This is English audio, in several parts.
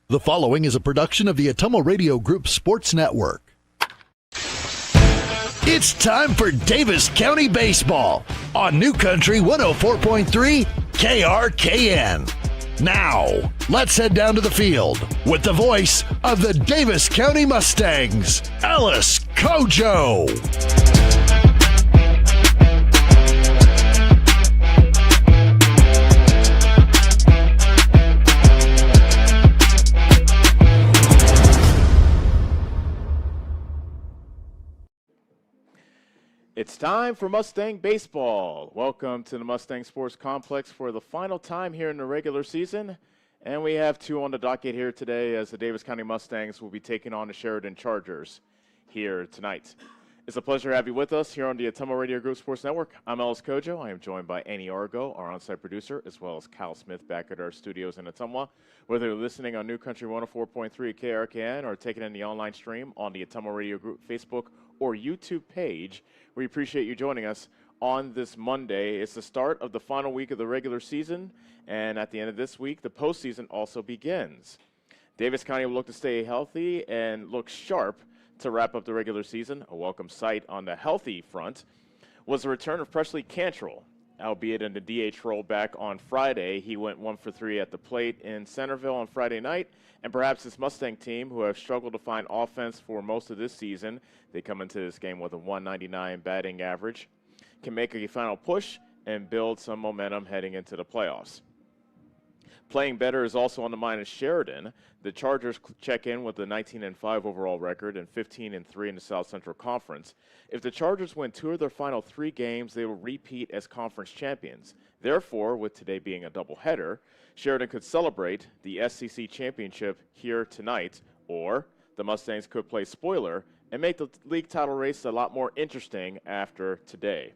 The following is a production of the Atomo Radio Group Sports Network. It's time for Davis County Baseball on New Country 104.3 KRKN. Now, let's head down to the field with the voice of the Davis County Mustangs, Alice Kojo. It's time for Mustang Baseball. Welcome to the Mustang Sports Complex for the final time here in the regular season. And we have two on the docket here today as the Davis County Mustangs will be taking on the Chariton Chargers here tonight. It's a pleasure to have you with us here on the Atomo Radio Group Sports Network. I'm Alice Kojo. I am joined by Annie Argo, our on-site producer, as well as Kyle Smith back at our studios in Ottumwa. Whether you're listening on New Country 104.3 KRKN or taking in the online stream on the Atomo Radio Group Facebook or YouTube page, we appreciate you joining us on this Monday. It's the start of the final week of the regular season, and at the end of this week, the postseason also begins. Davis County will look to stay healthy and look sharp to wrap up the regular season. A welcome sight on the healthy front was the return of Presley Cantrell, albeit in the DH role back on Friday. He went 1 for 3 at the plate in Centerville on Friday night, and perhaps this Mustang team, who have struggled to find offense for most of this season, they come into this game with a 199 batting average, can make a final push and build some momentum heading into the playoffs. Playing better is also on the mind of Sheridan. The Chargers check in with a 19-5 overall record and 15-3 in the South Central Conference. If the Chargers win 2 of their final 3 games, they will repeat as conference champions. Therefore, with today being a doubleheader, Sheridan could celebrate the SCC championship here tonight, or the Mustangs could play spoiler and make the league title race a lot more interesting after today.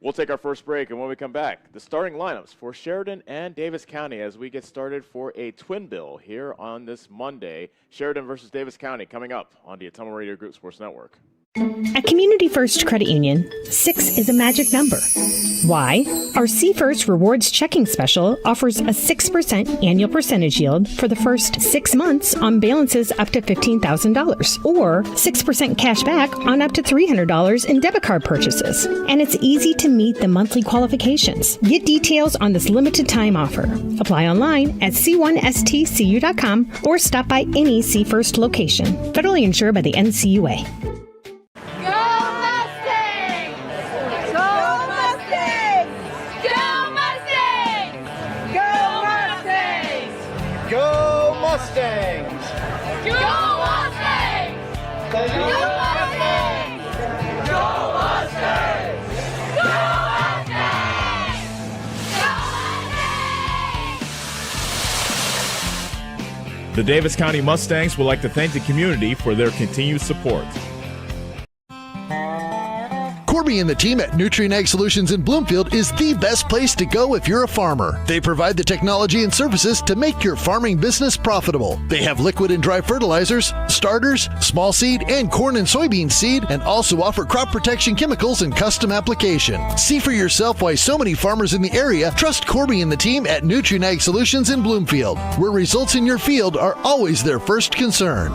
We'll take our first break, and when we come back, the starting lineups for Sheridan and Davis County as we get started for a twin bill here on this Monday. Sheridan versus Davis County coming up on the Atomo Radio Group Sports Network. At Community First Credit Union, 6 is a magic number. Why? Our See First Rewards Checking Special offers a 6% annual percentage yield for the first 6 months on balances up to $15,000, or 6% cash back on up to $300 in debit card purchases. And it's easy to meet the monthly qualifications. Get details on this limited time offer. Apply online at c1stcu.com or stop by any See First location. Federally insured by the NCUA. The Davis County Mustangs would like to thank the community for their continued support. Corby and the team at Nutrien Ag Solutions in Bloomfield is the best place to go if you're a farmer. They provide the technology and services to make your farming business profitable. They have liquid and dry fertilizers, starters, small seed, and corn and soybean seed, and also offer crop protection chemicals and custom application. See for yourself why so many farmers in the area trust Corby and the team at Nutrien Ag Solutions in Bloomfield, where results in your field are always their first concern.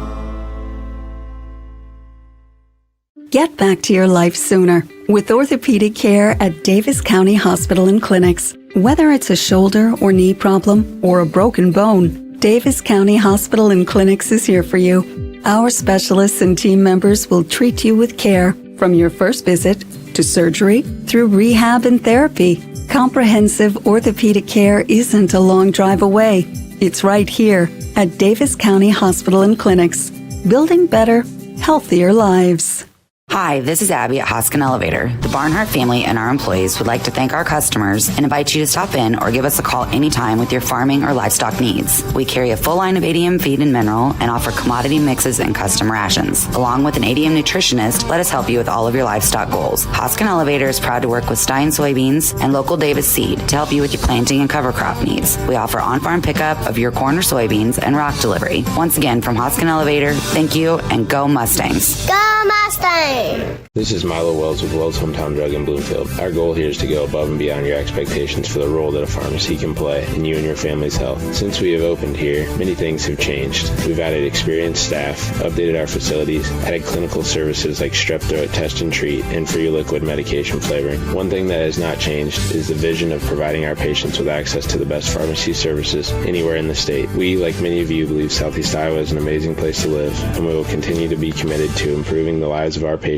Get back to your life sooner with orthopedic care at Davis County Hospital and Clinics. Whether it's a shoulder or knee problem or a broken bone, Davis County Hospital and Clinics is here for you. Our specialists and team members will treat you with care from your first visit to surgery through rehab and therapy. Comprehensive orthopedic care isn't a long drive away. It's right here at Davis County Hospital and Clinics, building better, healthier lives. Hi, this is Abby at Hoskin Elevator. The Barnhart family and our employees would like to thank our customers and invite you to stop in or give us a call anytime with your farming or livestock needs. We carry a full line of ADM feed and mineral and offer commodity mixes and custom rations. Along with an ADM nutritionist, let us help you with all of your livestock goals. Hoskin Elevator is proud to work with Stein Soybeans and local Davis Seed to help you with your planting and cover crop needs. We offer on-farm pickup of your corn or soybeans and rock delivery. Once again, from Hoskin Elevator, thank you and go Mustangs. Go Mustangs! Hey! This is Milo Wells with Wells Hometown Drug in Bloomfield. Our goal here is to go above and beyond your expectations for the role that a pharmacy can play in you and your family's health. Since we have opened here, many things have changed. We've added experienced staff, updated our facilities, added clinical services like strep throat test and treat, and free liquid medication flavoring. One thing that has not changed is the vision of providing our patients with access to the best pharmacy services anywhere in the state. We, like many of you, believe Southeast Iowa is an amazing place to live, and we will continue to be committed to improving the lives of our patients.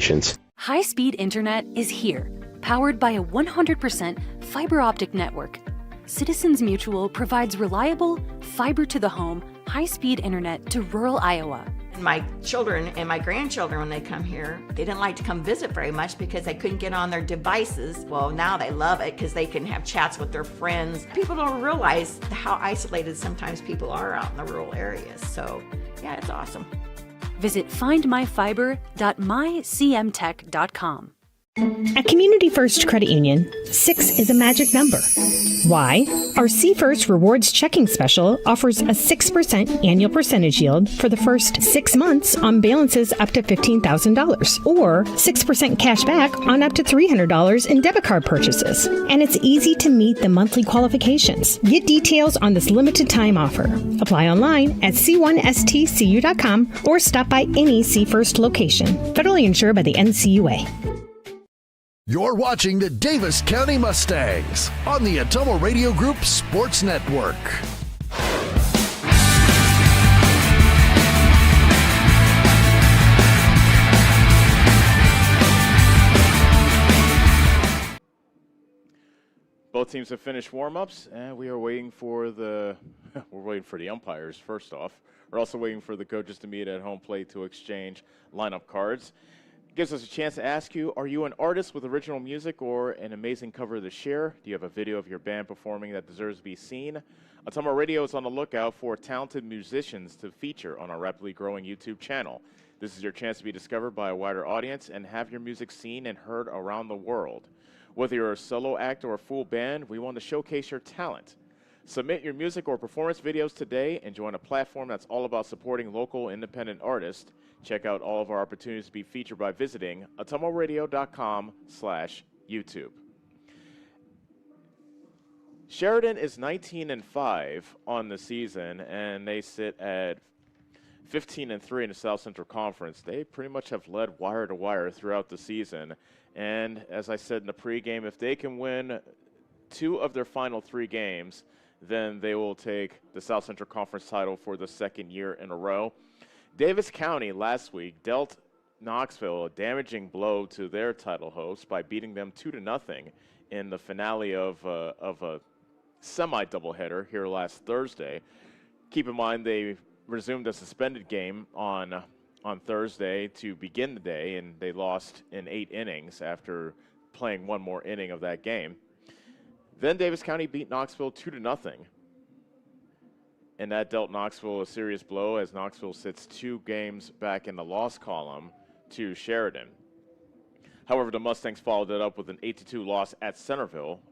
High-speed internet is here, powered by a 100% fiber optic network. Citizens Mutual provides reliable, fiber-to-the-home, high-speed internet to rural Iowa. My children and my grandchildren, when they come here, they didn't like to come visit very much because they couldn't get on their devices. Well, now they love it because they can have chats with their friends. People don't realize how isolated sometimes people are out in the rural areas. So, yeah, it's awesome. Visit findmyfiber.mycmtech.com. At Community First Credit Union, 6 is a magic number. Why? Our C First Rewards Checking Special offers a 6% annual percentage yield for the first 6 months on balances up to $15,000, or 6% cash back on up to $300 in debit card purchases. And it's easy to meet the monthly qualifications. Get details on this limited time offer. Apply online at c1stcu.com or stop by any C First location. Federally insured by the NCUA. You're watching the Davis County Mustangs on the Atomo Radio Group Sports Network. Both teams have finished warm-ups, and we are waiting for the umpires first off. We're also waiting for the coaches to meet at home plate to exchange lineup cards. Gives us a chance to ask you, are you an artist with original music or an amazing cover to share? Do you have a video of your band performing that deserves to be seen? Atomo Radio is on the lookout for talented musicians to feature on our rapidly growing YouTube channel. This is your chance to be discovered by a wider audience and have your music seen and heard around the world. Whether you're a solo act or a full band, we want to showcase your talent. Submit your music or performance videos today and join a platform that's all about supporting local independent artists. Check out all of our opportunities to be featured by visiting atomoradio.com/YouTube. Chariton is 19-5 on the season, and they sit at 15-3 in the South Central Conference. They pretty much have led wire to wire throughout the season. And as I said in the pregame, if they can win 2 of their final 3 games, then they will take the South Central Conference title for the second year in a row. Davis County last week dealt Knoxville a damaging blow to their title hosts by beating them 2-0 in the finale of a semi-doubleheader here last Thursday. Keep in mind they resumed a suspended game on Thursday to begin the day, and they lost in 8 innings after playing one more inning of that game. Then Davis County beat Knoxville 2-0. And that dealt Knoxville a serious blow as Knoxville sits 2 games back in the loss column to Sheridan. However, the Mustangs followed it up with an 8-2 loss at Centerville,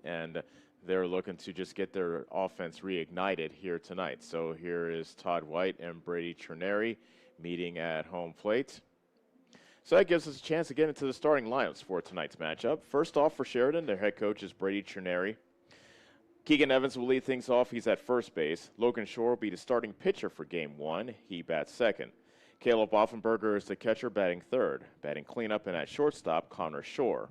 and they're looking to just get their offense reignited here tonight. So here is Todd White and Brady Trineri meeting at home plate. So that gives us a chance to get into the starting lineups for tonight's matchup. First off for Sheridan, their head coach is Brady Trineri. Keegan Evans will lead things off. He's at first base. Logan Shore will be the starting pitcher for Game 1. He bats second. Caleb Offenberger is the catcher, batting third. Batting cleanup and at shortstop, Connor Shore.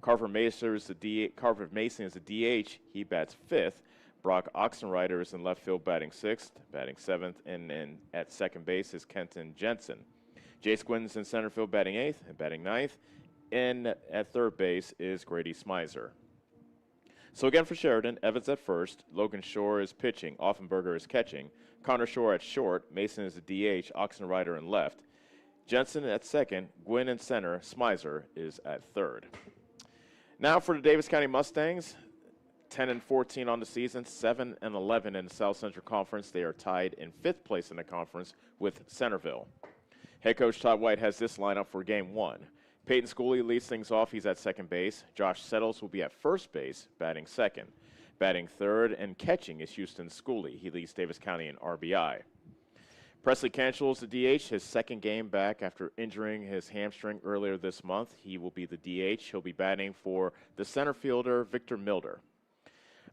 Carver Mason is the DH. He bats fifth. Brock Oxenreider is in left field, batting sixth. Batting seventh, and at second base is Kenton Jensen. Jace Gwyn's in center field, batting eighth, and batting ninth. And at third base is Grady Smizer. So again for Sheridan, Evans at first, Logan Shore is pitching, Offenberger is catching, Connor Shore at short, Mason is the DH, Oxenreider in left, Jensen at second, Gwynn in center, Smizer is at third. Now for the Davis County Mustangs, 10-14 on the season, 7-11 in the South Central Conference. They are tied in 5th place in the conference with Centerville. Head coach Todd White has this lineup for Game 1. Peyton Schooley leads things off. He's at second base. Josh Settles will be at first base, batting second. Batting third and catching is Houston Schooley. He leads Davis County in RBI. Presley Cantrell is the DH, his second game back after injuring his hamstring earlier this month. He will be the DH. He'll be batting for the center fielder, Victor Milder.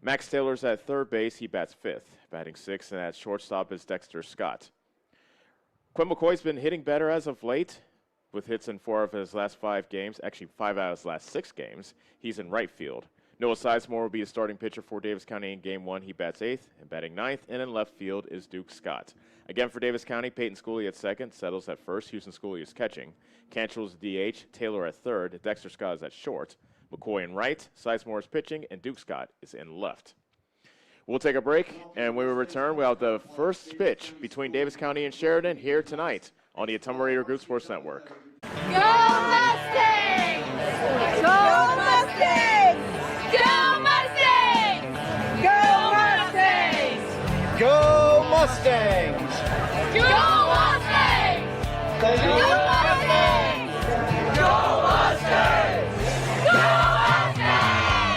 Max Taylor's at third base. He bats fifth. Batting sixth, and at shortstop is Dexter Scott. Quinn McCoy's been hitting better as of late with hits in 4 of his last 5 games, actually 5 out of his last 6 games. He's in right field. Noah Sizemore will be the starting pitcher for Davis County in Game 1. He bats 8th and batting 9th, and in left field is Duke Scott. Again for Davis County, Peyton Schooley at second, settles at first. Houston Schooley is catching. Cantrell's DH, Taylor at third, Dexter Scott is at short. McCoy in right, Sizemore is pitching, and Duke Scott is in left. We'll take a break, and when we return, we'll have the first pitch between Davis County and Chariton here tonight on the Ottumwa Radio Group Sports Network. Go Mustangs! Go Mustangs! Go Mustangs! Go Mustangs! Go Mustangs! Go Mustangs! Go Mustangs! Go Mustangs! Go Mustangs!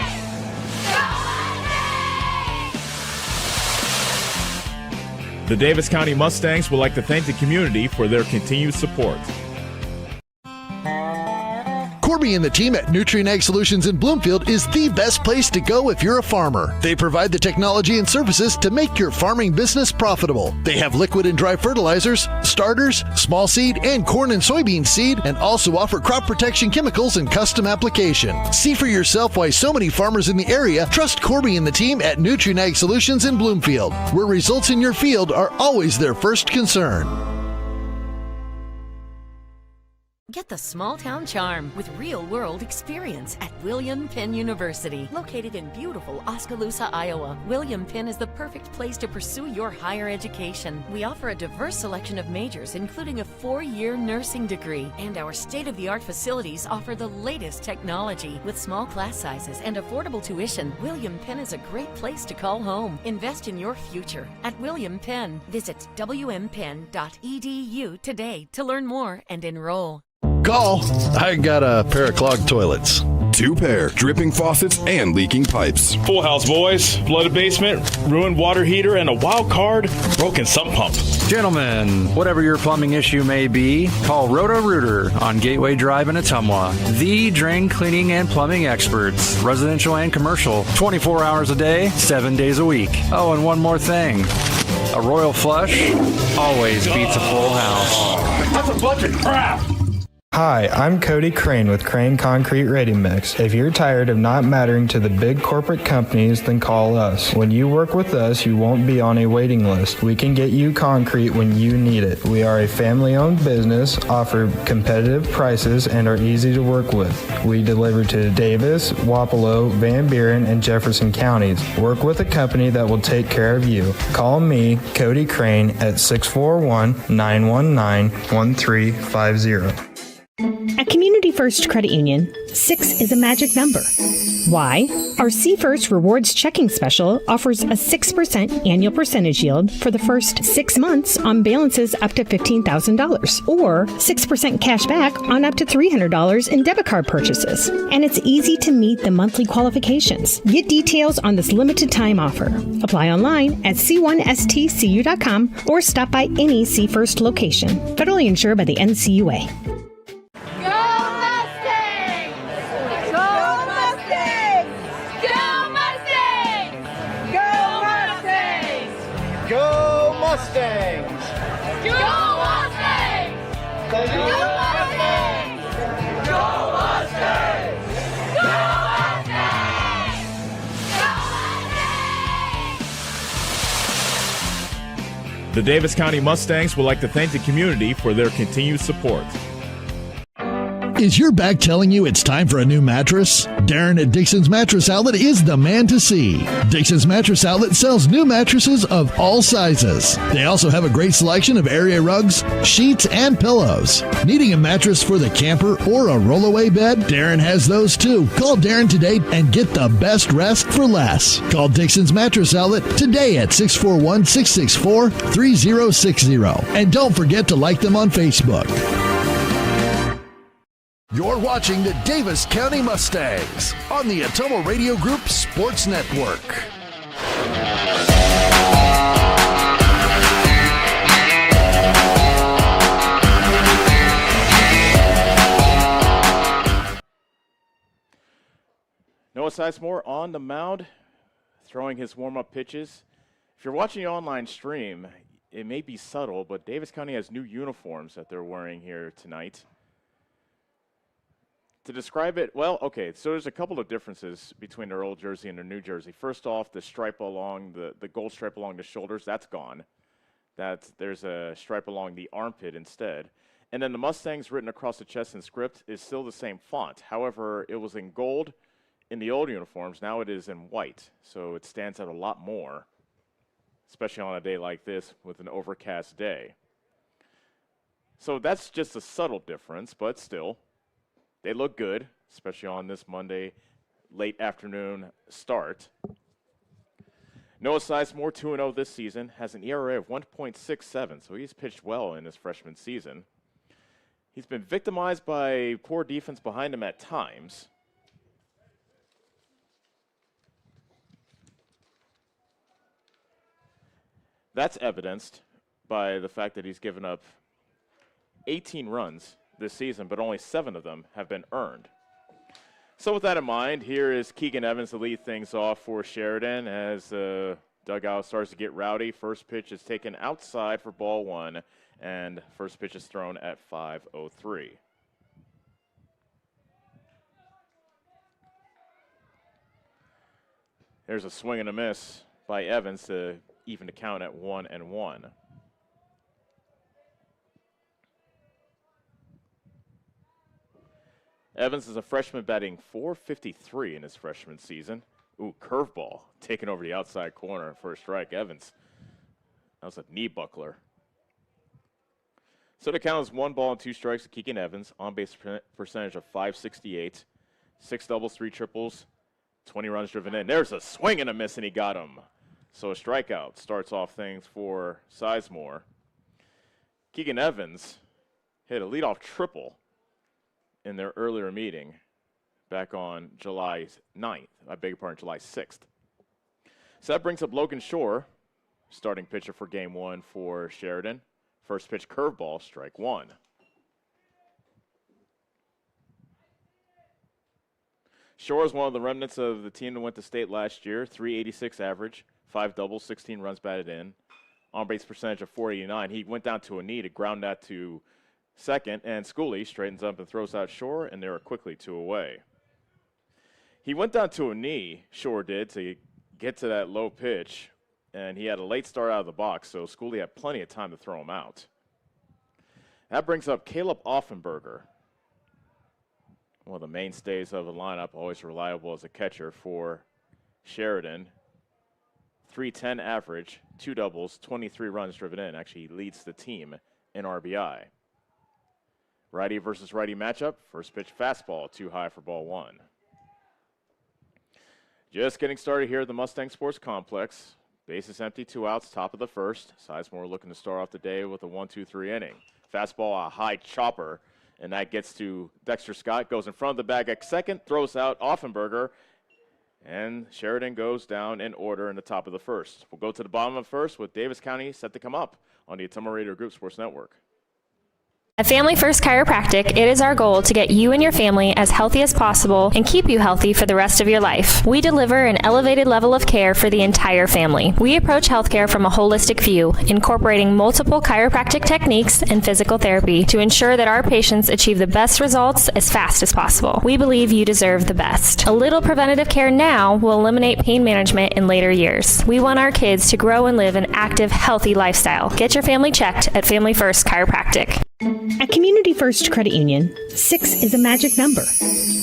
The Davis County Mustangs would like to thank the community for their continued support. Corby and the team at Nutrien Ag Solutions in Bloomfield is the best place to go if you're a farmer. They provide the technology and services to make your farming business profitable. They have liquid and dry fertilizers, starters, small seed, and corn and soybean seed, and also offer crop protection chemicals and custom application. See for yourself why so many farmers in the area trust Corby and the team at Nutrien Ag Solutions in Bloomfield, where results in your field are always their first concern. Get the small town charm with real-world experience at William Penn University. Located in beautiful Oskaloosa, Iowa, William Penn is the perfect place to pursue your higher education. We offer a diverse selection of majors, including a 4-year nursing degree, and our state-of-the-art facilities offer the latest technology. With small class sizes and affordable tuition, William Penn is a great place to call home. Invest in your future at William Penn. Visit wmpenn.edu today to learn more and enroll. Call. I got a pair of clogged toilets. 2 pair, dripping faucets and leaking pipes. Full house, boys. Flooded basement, ruined water heater, and a wild card, broken sump pump. Gentlemen, whatever your plumbing issue may be, call Roto-Rooter on Gateway Drive in Ottumwa. The drain cleaning and plumbing experts, residential and commercial, 24 hours a day, 7 days a week. Oh, and one more thing. A royal flush always beats a full house. That's a bunch of crap. Hi, I'm Cody Crane with Crane Concrete Ready Mix. If you're tired of not mattering to the big corporate companies, then call us. When you work with us, you won't be on a waiting list. We can get you concrete when you need it. We are a family-owned business, offer competitive prices, and are easy to work with. We deliver to Davis, Wapello, Van Buren, and Jefferson counties. Work with a company that will take care of you. Call me, Cody Crane, at 641-919-1350. At Community First Credit Union, 6 is a magic number. Why? Our C First Rewards Checking Special offers a 6% annual percentage yield for the first 6 months on balances up to $15,000, or 6% cash back on up to $300 in debit card purchases. And it's easy to meet the monthly qualifications. Get details on this limited time offer. Apply online at c1stcu.com or stop by any C First location. Federally insured by the NCUA. Go Mustangs! Go Mustangs! Go Mustangs! Go Mustangs! Go Mustangs! Go Mustangs! The Davis County Mustangs would like to thank the community for their continued support. Is your back telling you it's time for a new mattress? Darren at Dixon's Mattress Outlet is the man to see. Dixon's Mattress Outlet sells new mattresses of all sizes. They also have a great selection of area rugs, sheets, and pillows. Needing a mattress for the camper or a rollaway bed? Darren has those too. Call Darren today and get the best rest for less. Call Dixon's Mattress Outlet today at 641-664-3060. And don't forget to like them on Facebook. You're watching the Davis County Mustangs on the Ottumwa Radio Group Sports Network. Sizemore on the mound, throwing his warm-up pitches. If you're watching the online stream, it may be subtle, but Davis County has new uniforms that they're wearing here tonight. To describe it, well, okay, so there's a couple of differences between their old jersey and their new jersey. First off, the stripe along the gold stripe along the shoulders, that's gone. There's a stripe along the armpit instead. And then the Mustangs written across the chest in script is still the same font. However, it was in gold in the old uniforms. Now it is in white, so it stands out a lot more, especially on a day like this with an overcast day. So that's just a subtle difference, but still, they look good, especially on this Monday late afternoon start. Noah Sizemore, 2-0 this season, has an ERA of 1.67, so he's pitched well in his freshman season. He's been victimized by poor defense behind him at times. That's evidenced by the fact that he's given up 18 runs this season, but only 7 of them have been earned. So with that in mind, here is Keegan Evans to lead things off for Sheridan as the dugout starts to get rowdy. First pitch is taken outside for ball 1, and first pitch is thrown at 5:03. There's a swing and a miss by Evans to even the count at 1-1. Evans is a freshman batting .453 in his freshman season. Ooh, curveball taken over the outside corner for a strike. Evans, that was a knee buckler. So the count is 1 ball and 2 strikes to Keegan Evans. On-base percentage of .568. 6 doubles, 3 triples, 20 runs driven in. There's a swing and a miss, and he got him. So a strikeout starts off things for Sizemore. Keegan Evans hit a leadoff triple in their earlier meeting back on July 9th. I beg your pardon, July 6th. So that brings up Logan Shore, starting pitcher for game 1 for Sheridan. First pitch curveball, strike 1. Shore is one of the remnants of the team that went to state last year. .386 average, 5 doubles, 16 runs batted in. On-base percentage of .489. He went down to a knee to ground that to second, and Schooley straightens up and throws out Shore, and they are quickly 2 away. He went down to a knee, Shore did, to get to that low pitch, and he had a late start out of the box, so Schooley had plenty of time to throw him out. That brings up Caleb Offenberger, one of the mainstays of the lineup, always reliable as a catcher for Sheridan. .310 average, 2 doubles, 23 runs driven in. Actually, he leads the team in RBI. Righty versus righty matchup. First pitch fastball, too high for ball 1. Just getting started here at the Mustang Sports Complex. Bases empty, 2 outs, top of the first. Sizemore looking to start off the day with a 1-2-3 inning. Fastball, a high chopper, and that gets to Dexter Scott. Goes in front of the bag at second, throws out Offenberger, and Sheridan goes down in order in the top of the first. We'll go to the bottom of first with Davis County set to come up on the Ottumwa Radio Group Sports Network. At Family First Chiropractic, it is our goal to get you and your family as healthy as possible and keep you healthy for the rest of your life. We deliver an elevated level of care for the entire family. We approach healthcare from a holistic view, incorporating multiple chiropractic techniques and physical therapy to ensure that our patients achieve the best results as fast as possible. We believe you deserve the best. A little preventative care now will eliminate pain management in later years. We want our kids to grow and live an active, healthy lifestyle. Get your family checked at Family First Chiropractic. At Community First Credit Union, 6 is a magic number.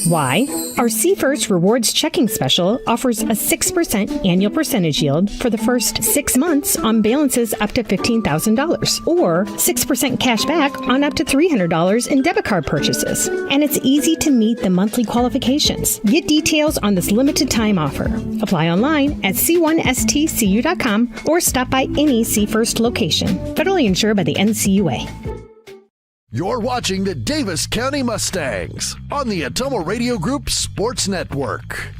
Why? Our C First Rewards Checking Special offers a 6% annual percentage yield for the first 6 months on balances up to $15,000, or 6% cash back on up to $300 in debit card purchases. And it's easy to meet the monthly qualifications. Get details on this limited time offer. Apply online at c1stcu.com or stop by any C First location. Federally insured by the NCUA. You're watching the Davis County Mustangs on the Ottumwa Radio Group Sports Network.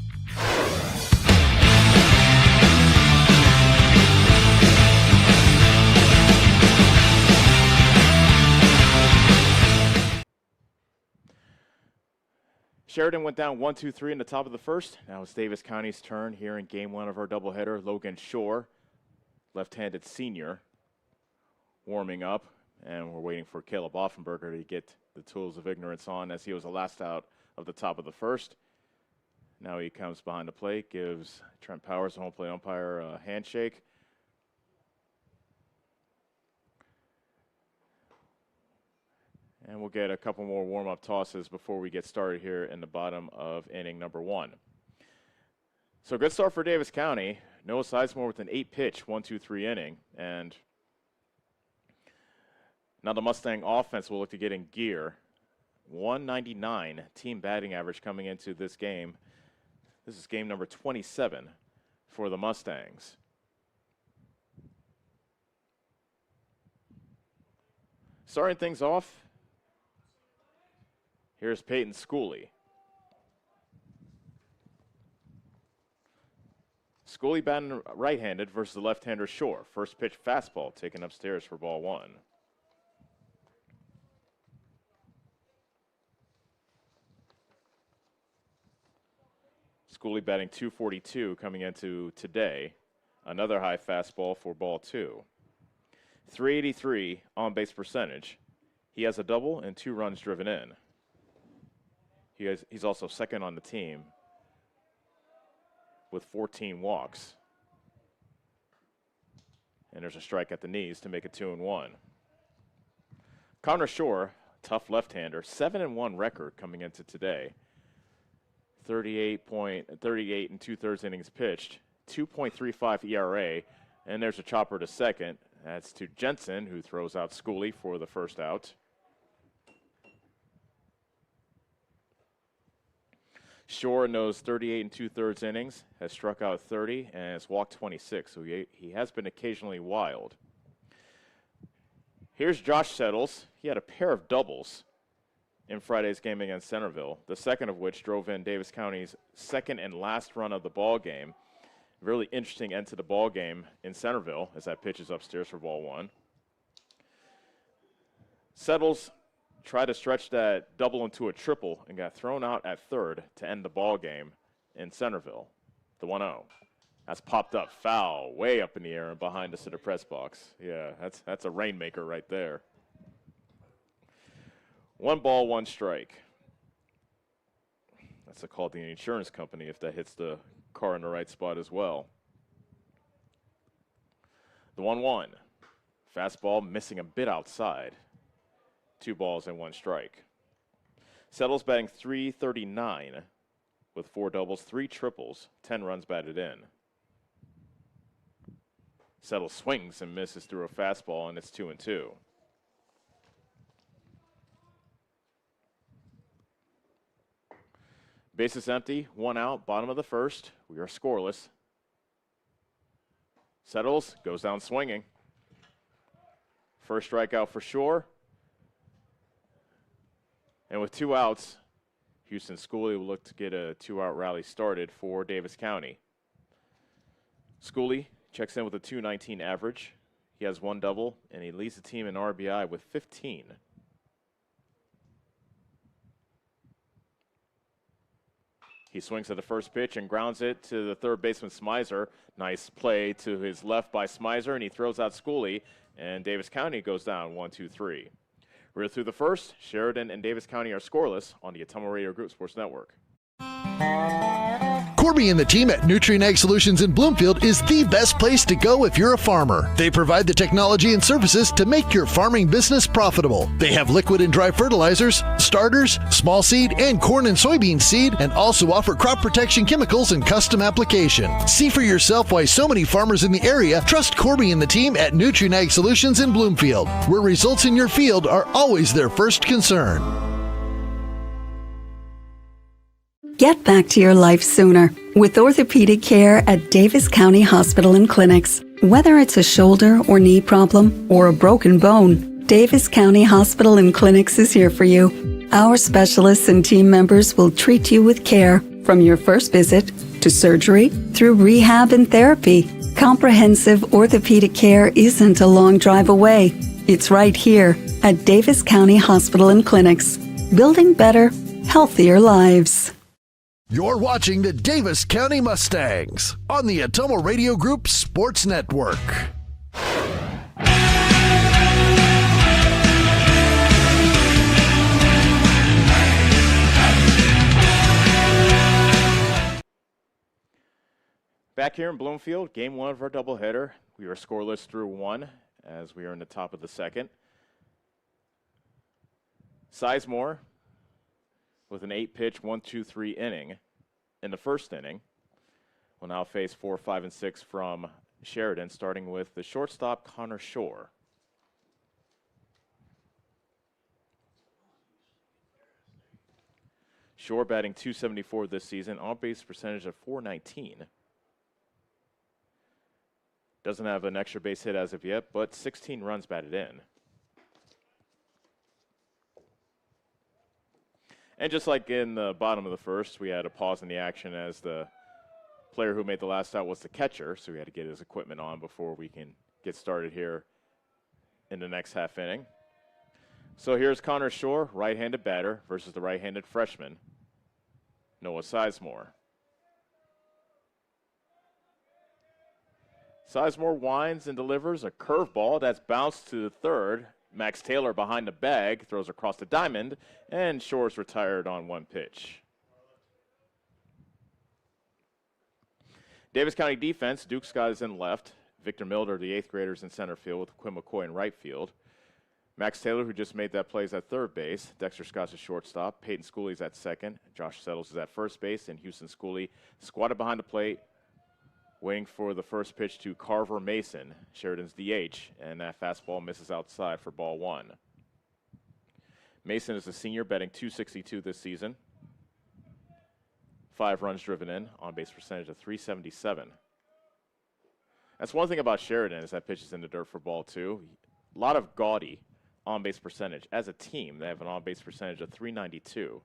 Sheridan went down 1-2-3 in the top of the first. Now it's Davis County's turn here in game one of our doubleheader. Logan Shore, left-handed senior, warming up. And we're waiting for Caleb Offenberger to get the tools of ignorance on as he was the last out of the top of the first. Now he comes behind the plate, gives Trent Powers, the home plate umpire, a handshake. And we'll get a couple more warm-up tosses before we get started here in the bottom of inning number one. So good start for Davis County. Noah Sizemore with an 8-pitch, 1-2-3 inning. And now the Mustang offense will look to get in gear. 199 team batting average coming into this game. This is game number 27 for the Mustangs. Starting things off, here's Peyton Schooley. Schooley batting right-handed versus the left-hander Shore. First pitch fastball taken upstairs for ball one. Schooley batting .242 coming into today. Another high fastball for ball two. .383 on-base percentage. He has a double and 2 runs driven in. He's also second on the team with 14 walks. And there's a strike at the knees to make it 2-1. Connor Shore, tough left-hander, 7-1 record coming into today. 38 and 2/3 innings pitched, 2.35 ERA, and there's a chopper to second. That's to Jensen, who throws out Schooley for the first out. Shore in those 38 and 2/3 innings has struck out 30 and has walked 26, so he has been occasionally wild. Here's Josh Settles. He had a pair of doubles in Friday's game against Centerville, the second of which drove in Davis County's second and last run of the ball game. Really interesting end to the ball game in Centerville as that pitch is upstairs for ball one. Settles tried to stretch that double into a triple and got thrown out at third to end the ball game in Centerville. The 1-0. That's popped up foul way up in the air and behind us in the press box. Yeah, that's a rainmaker right there. 1 ball, 1 strike. That's a call to the insurance company if that hits the car in the right spot as well. The 1-1. Fastball missing a bit outside. 2 balls and 1 strike. Settles batting .339 with 4 doubles, 3 triples, 10 runs batted in. Settles swings and misses through a fastball, and it's 2-2. Bases empty, 1 out, bottom of the first. We are scoreless. Settles goes down swinging. First strikeout for Shore. And with 2 outs, Houston Schooley will look to get a 2-out rally started for Davis County. Schooley checks in with a .219 average. He has 1 double, and he leads the team in RBI with 15. He swings at the first pitch and grounds it to the third baseman Smizer. Nice play to his left by Smizer, and he throws out Schooley, and Davis County goes down 1-2-3. We're through the first. Sheridan and Davis County are scoreless on the Ottumwa Radio Group Sports Network. Corby and the team at Nutrien Ag Solutions in Bloomfield is the best place to go if you're a farmer. They provide the technology and services to make your farming business profitable. They have liquid and dry fertilizers, starters, small seed, and corn and soybean seed, and also offer crop protection chemicals and custom application. See for yourself why so many farmers in the area trust Corby and the team at Nutrien Ag Solutions in Bloomfield, where results in your field are always their first concern. Get back to your life sooner with orthopedic care at Davis County Hospital and Clinics. Whether it's a shoulder or knee problem or a broken bone, Davis County Hospital and Clinics is here for you. Our specialists and team members will treat you with care from your first visit to surgery through rehab and therapy. Comprehensive orthopedic care isn't a long drive away. It's right here at Davis County Hospital and Clinics. Building better, healthier lives. You're watching the Davis County Mustangs on the Atomo Radio Group Sports Network. Back here in Bloomfield, game one of our doubleheader. We were scoreless through one as we are in the top of the second. Sizemore with an 8-pitch 1-2-3 inning in the first inning will now face 4, 5, and 6 from Chariton, starting with the shortstop Connor Shore. Shore batting .274 this season, on-base percentage of .419. Doesn't have an extra base hit as of yet, but 16 runs batted in. And just like in the bottom of the first, we had a pause in the action as the player who made the last out was the catcher, so we had to get his equipment on before we can get started here in the next half inning. So here's Connor Shore, right-handed batter, versus the right-handed freshman, Noah Sizemore. Sizemore winds and delivers a curveball that's bounced to the third. Max Taylor behind the bag throws across the diamond, and Shore's retired on one pitch. Davis County defense, Duke Scott is in left. Victor Milder, the 8th graders, in center field with Quinn McCoy in right field. Max Taylor, who just made that play, is at third base. Dexter Scott's a shortstop. Peyton Schooley's at second. Josh Settles is at first base, and Houston Schooley squatted behind the plate, waiting for the first pitch to Carver Mason, Sheridan's DH, and that fastball misses outside for ball one. Mason is a senior, batting .262 this season. 5 runs driven in, on-base percentage of .377. That's one thing about Sheridan is that pitches in the dirt for ball two. A lot of gaudy on-base percentage. As a team, they have an on-base percentage of .392.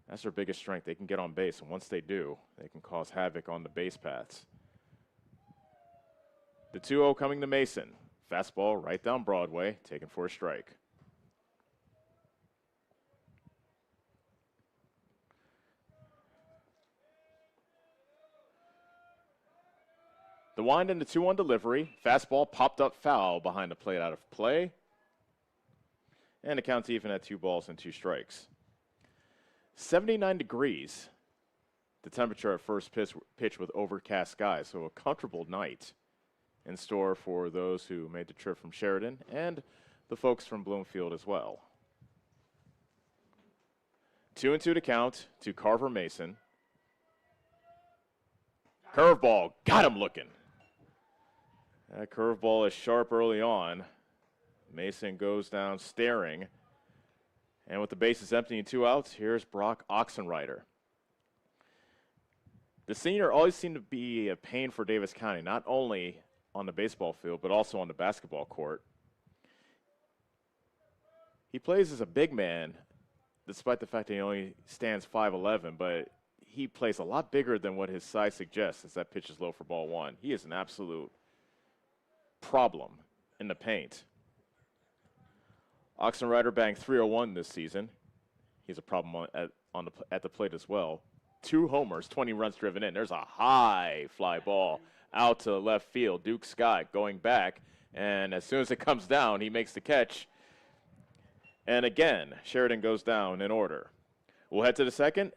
That's their biggest strength. They can get on base, and once they do, they can cause havoc on the base paths. The 2-0 coming to Mason. Fastball right down Broadway, taken for a strike. The wind and the 2-1 delivery. Fastball popped up foul behind the plate, out of play. And the count's even at 2 balls and 2 strikes. 79 degrees. The temperature at first pitch with overcast skies, so a comfortable night in store for those who made the trip from Chariton and the folks from Bloomfield as well. 2-2 to count to Carver Mason. Curveball, got him looking. That curveball is sharp early on. Mason goes down staring. And with the bases empty and 2 outs, here's Brock Oxenreiter. The senior always seemed to be a pain for Davis County, not only on the baseball field, but also on the basketball court. He plays as a big man, despite the fact that he only stands 5'11", but he plays a lot bigger than what his size suggests as that pitch is low for ball one. He is an absolute problem in the paint. Oxenreiter banged .301 this season. He's a problem at the plate as well. 2 homers, 20 runs driven in. There's a high fly ball out to left field. Duke Scott going back, and as soon as it comes down, he makes the catch. And again, Sheridan goes down in order. We'll head to the second.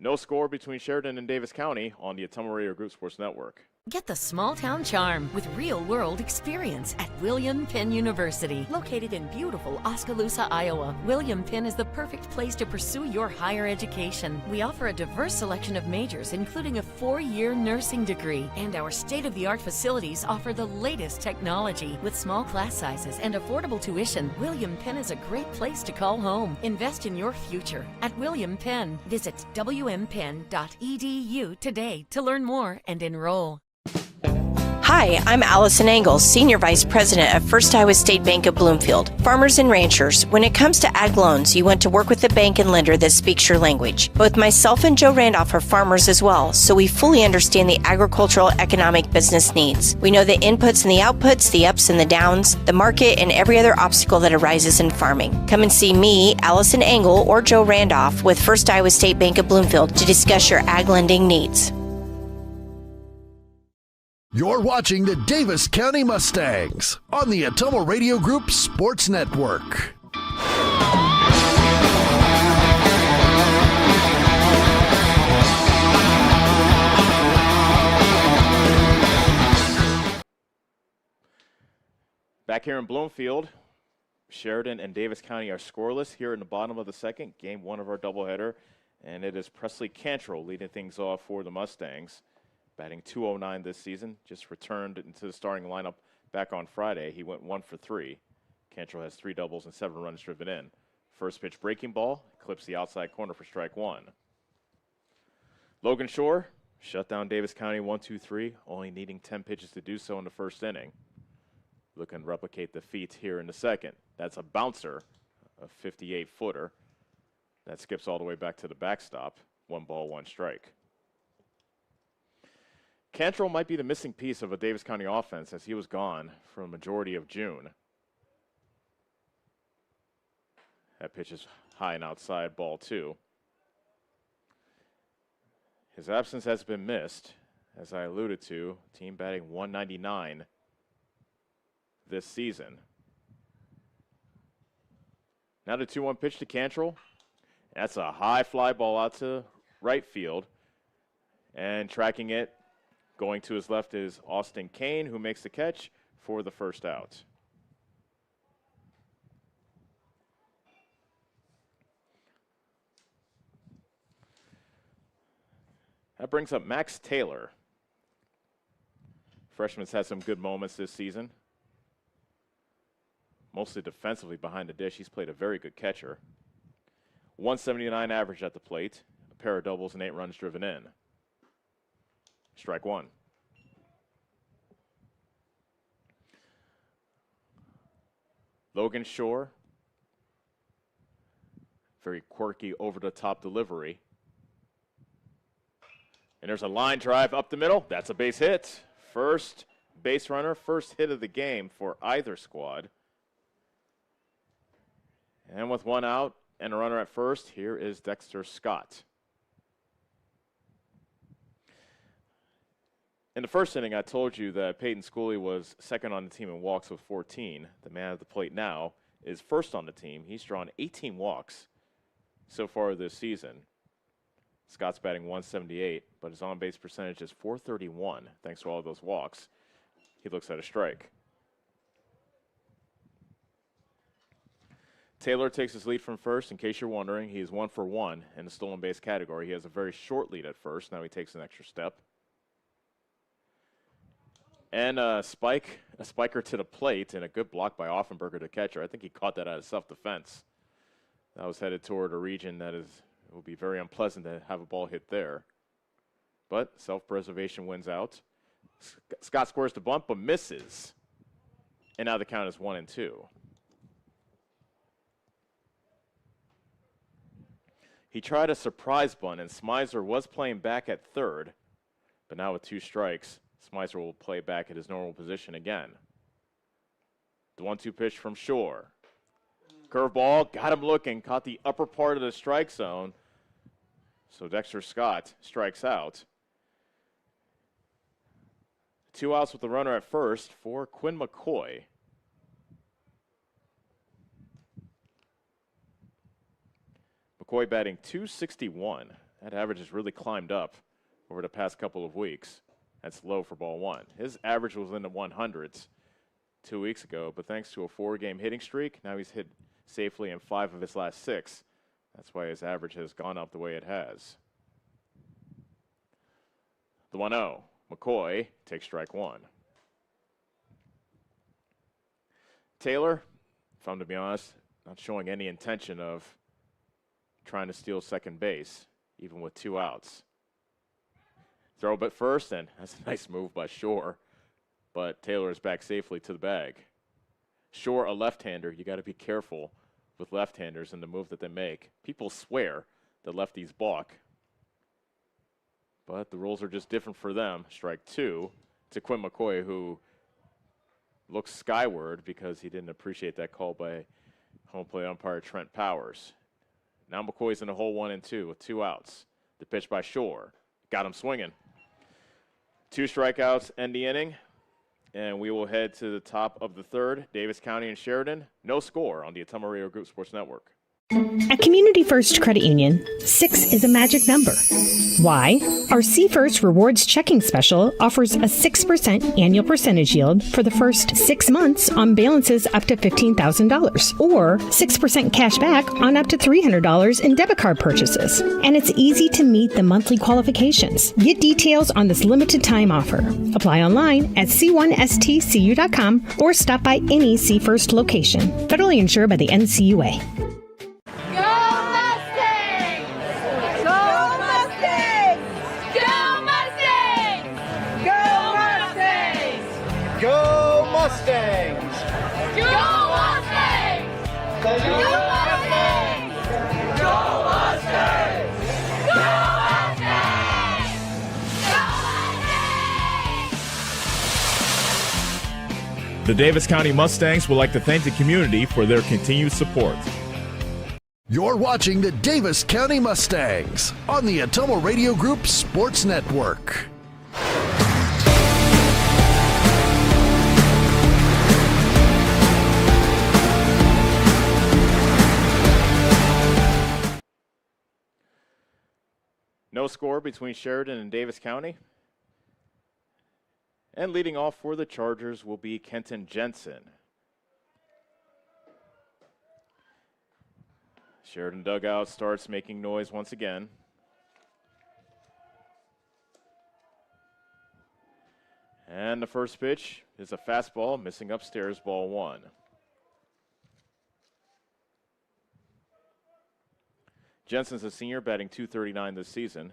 No score between Sheridan and Davis County on the Atomo Radio Group Sports Network. Get the small town charm with real-world experience at William Penn University. Located in beautiful Oskaloosa, Iowa, William Penn is the perfect place to pursue your higher education. We offer a diverse selection of majors, including a 4-year nursing degree. And our state-of-the-art facilities offer the latest technology. With small class sizes and affordable tuition, William Penn is a great place to call home. Invest in your future at William Penn. Visit wmpenn.edu today to learn more and enroll. Hi, I'm Allison Engel, Senior Vice President at First Iowa State Bank of Bloomfield. Farmers and ranchers, when it comes to ag loans, you want to work with a bank and lender that speaks your language. Both myself and Joe Randolph are farmers as well, so we fully understand the agricultural economic business needs. We know the inputs and the outputs, the ups and the downs, the market, and every other obstacle that arises in farming. Come and see me, Allison Engel, or Joe Randolph with First Iowa State Bank of Bloomfield to discuss your ag lending needs. You're watching the Davis County Mustangs on the Atomo Radio Group Sports Network. Back here in Bloomfield, Sheridan and Davis County are scoreless here in the bottom of the second, game one of our doubleheader, and it is Presley Cantrell leading things off for the Mustangs. Batting .209 this season, just returned into the starting lineup back on Friday. He went 1 for 3. Cantrell has 3 doubles and 7 runs driven in. First pitch breaking ball, clips the outside corner for strike 1. Logan Shore shut down Davis County 1-2-3, only needing 10 pitches to do so in the first inning. Looking to replicate the feat here in the second. That's a bouncer, a 58-footer. That skips all the way back to the backstop. 1 ball, 1 strike. Cantrell might be the missing piece of a Davis County offense as he was gone for a majority of June. That pitch is high and outside, ball 2. His absence has been missed, as I alluded to. Team batting .199 this season. Now the 2-1 pitch to Cantrell. That's a high fly ball out to right field. And tracking it, going to his left is Austin Kane, who makes the catch for the first out. That brings up Max Taylor. Freshman's had some good moments this season. Mostly defensively behind the dish. He's played a very good catcher. 179 average at the plate. A pair of doubles and 8 runs driven in. Strike 1. Logan Shore. Very quirky over-the-top delivery. And there's a line drive up the middle. That's a base hit. First base runner, first hit of the game for either squad. And with 1 out and a runner at first, here is Dexter Scott. In the first inning, I told you that Peyton Schooley was second on the team in walks with 14. The man at the plate now is first on the team. He's drawn 18 walks so far this season. Scott's batting .178, but his on-base percentage is .431 thanks to all those walks. He looks at a strike. Taylor takes his lead from first. In case you're wondering, he is 1 for 1 in the stolen base category. He has a very short lead at first. Now he takes an extra step. And a spiker to the plate, and a good block by Offenberger, the catcher. I think he caught that out of self-defense. That was headed toward a region that it will be very unpleasant to have a ball hit there. But self-preservation wins out. Scott scores the bunt, but misses. And now the count is 1-2. He tried a surprise bunt, and Smizer was playing back at third. But now with 2 strikes, Smizer will play back at his normal position again. The 1-2 pitch from Shore. Curveball, got him looking, caught the upper part of the strike zone. So Dexter Scott strikes out. 2 outs with the runner at first for Quinn McCoy. McCoy batting .261. That average has really climbed up over the past couple of weeks. That's low for ball 1. His average was in the 100s 2 weeks ago, but thanks to a 4-game hitting streak, now he's hit safely in 5 of his last 6. That's why his average has gone up the way it has. The 1-0. McCoy takes strike 1. Taylor, if I'm to be honest, not showing any intention of trying to steal second base, even with 2 outs. Throw it first, and that's a nice move by Shore. but Taylor is back safely to the bag. Shore, a left-hander. You got to be careful with left-handers and the move that they make. People swear that lefties balk, but the rules are just different for them. Strike two to Quinn McCoy, who looks skyward because he didn't appreciate that call by home plate umpire Trent Powers. Now McCoy's in the hole 1 and 2 with 2 outs. The pitch by Shore. Got him swinging. 2 strikeouts end the inning. And we will head to the top of the third. Davis County and Sheridan. No score on the Ottumwa Radio Group Sports Network. At Community First Credit Union, 6 is a magic number. Why? Our C First Rewards Checking Special offers a 6% annual percentage yield for the first 6 months on balances up to $15,000, or 6% cash back on up to $300 in debit card purchases. And it's easy to meet the monthly qualifications. Get details on this limited time offer. Apply online at c1stcu.com or stop by any C First location. Federally insured by the NCUA. Go Mustangs! Go Mustangs! Go Mustangs! Go Mustangs! Go Mustangs! Go The Davis County Mustangs would like to thank the community for their continued support. You're watching the Davis County Mustangs on the Ottumwa Radio Group Sports Network. No score between Sheridan and Davis County. And leading off for the Chargers will be Kenton Jensen. Sheridan dugout starts making noise once again. And the first pitch is a fastball missing upstairs, ball 1. Jensen's a senior, batting .239 this season.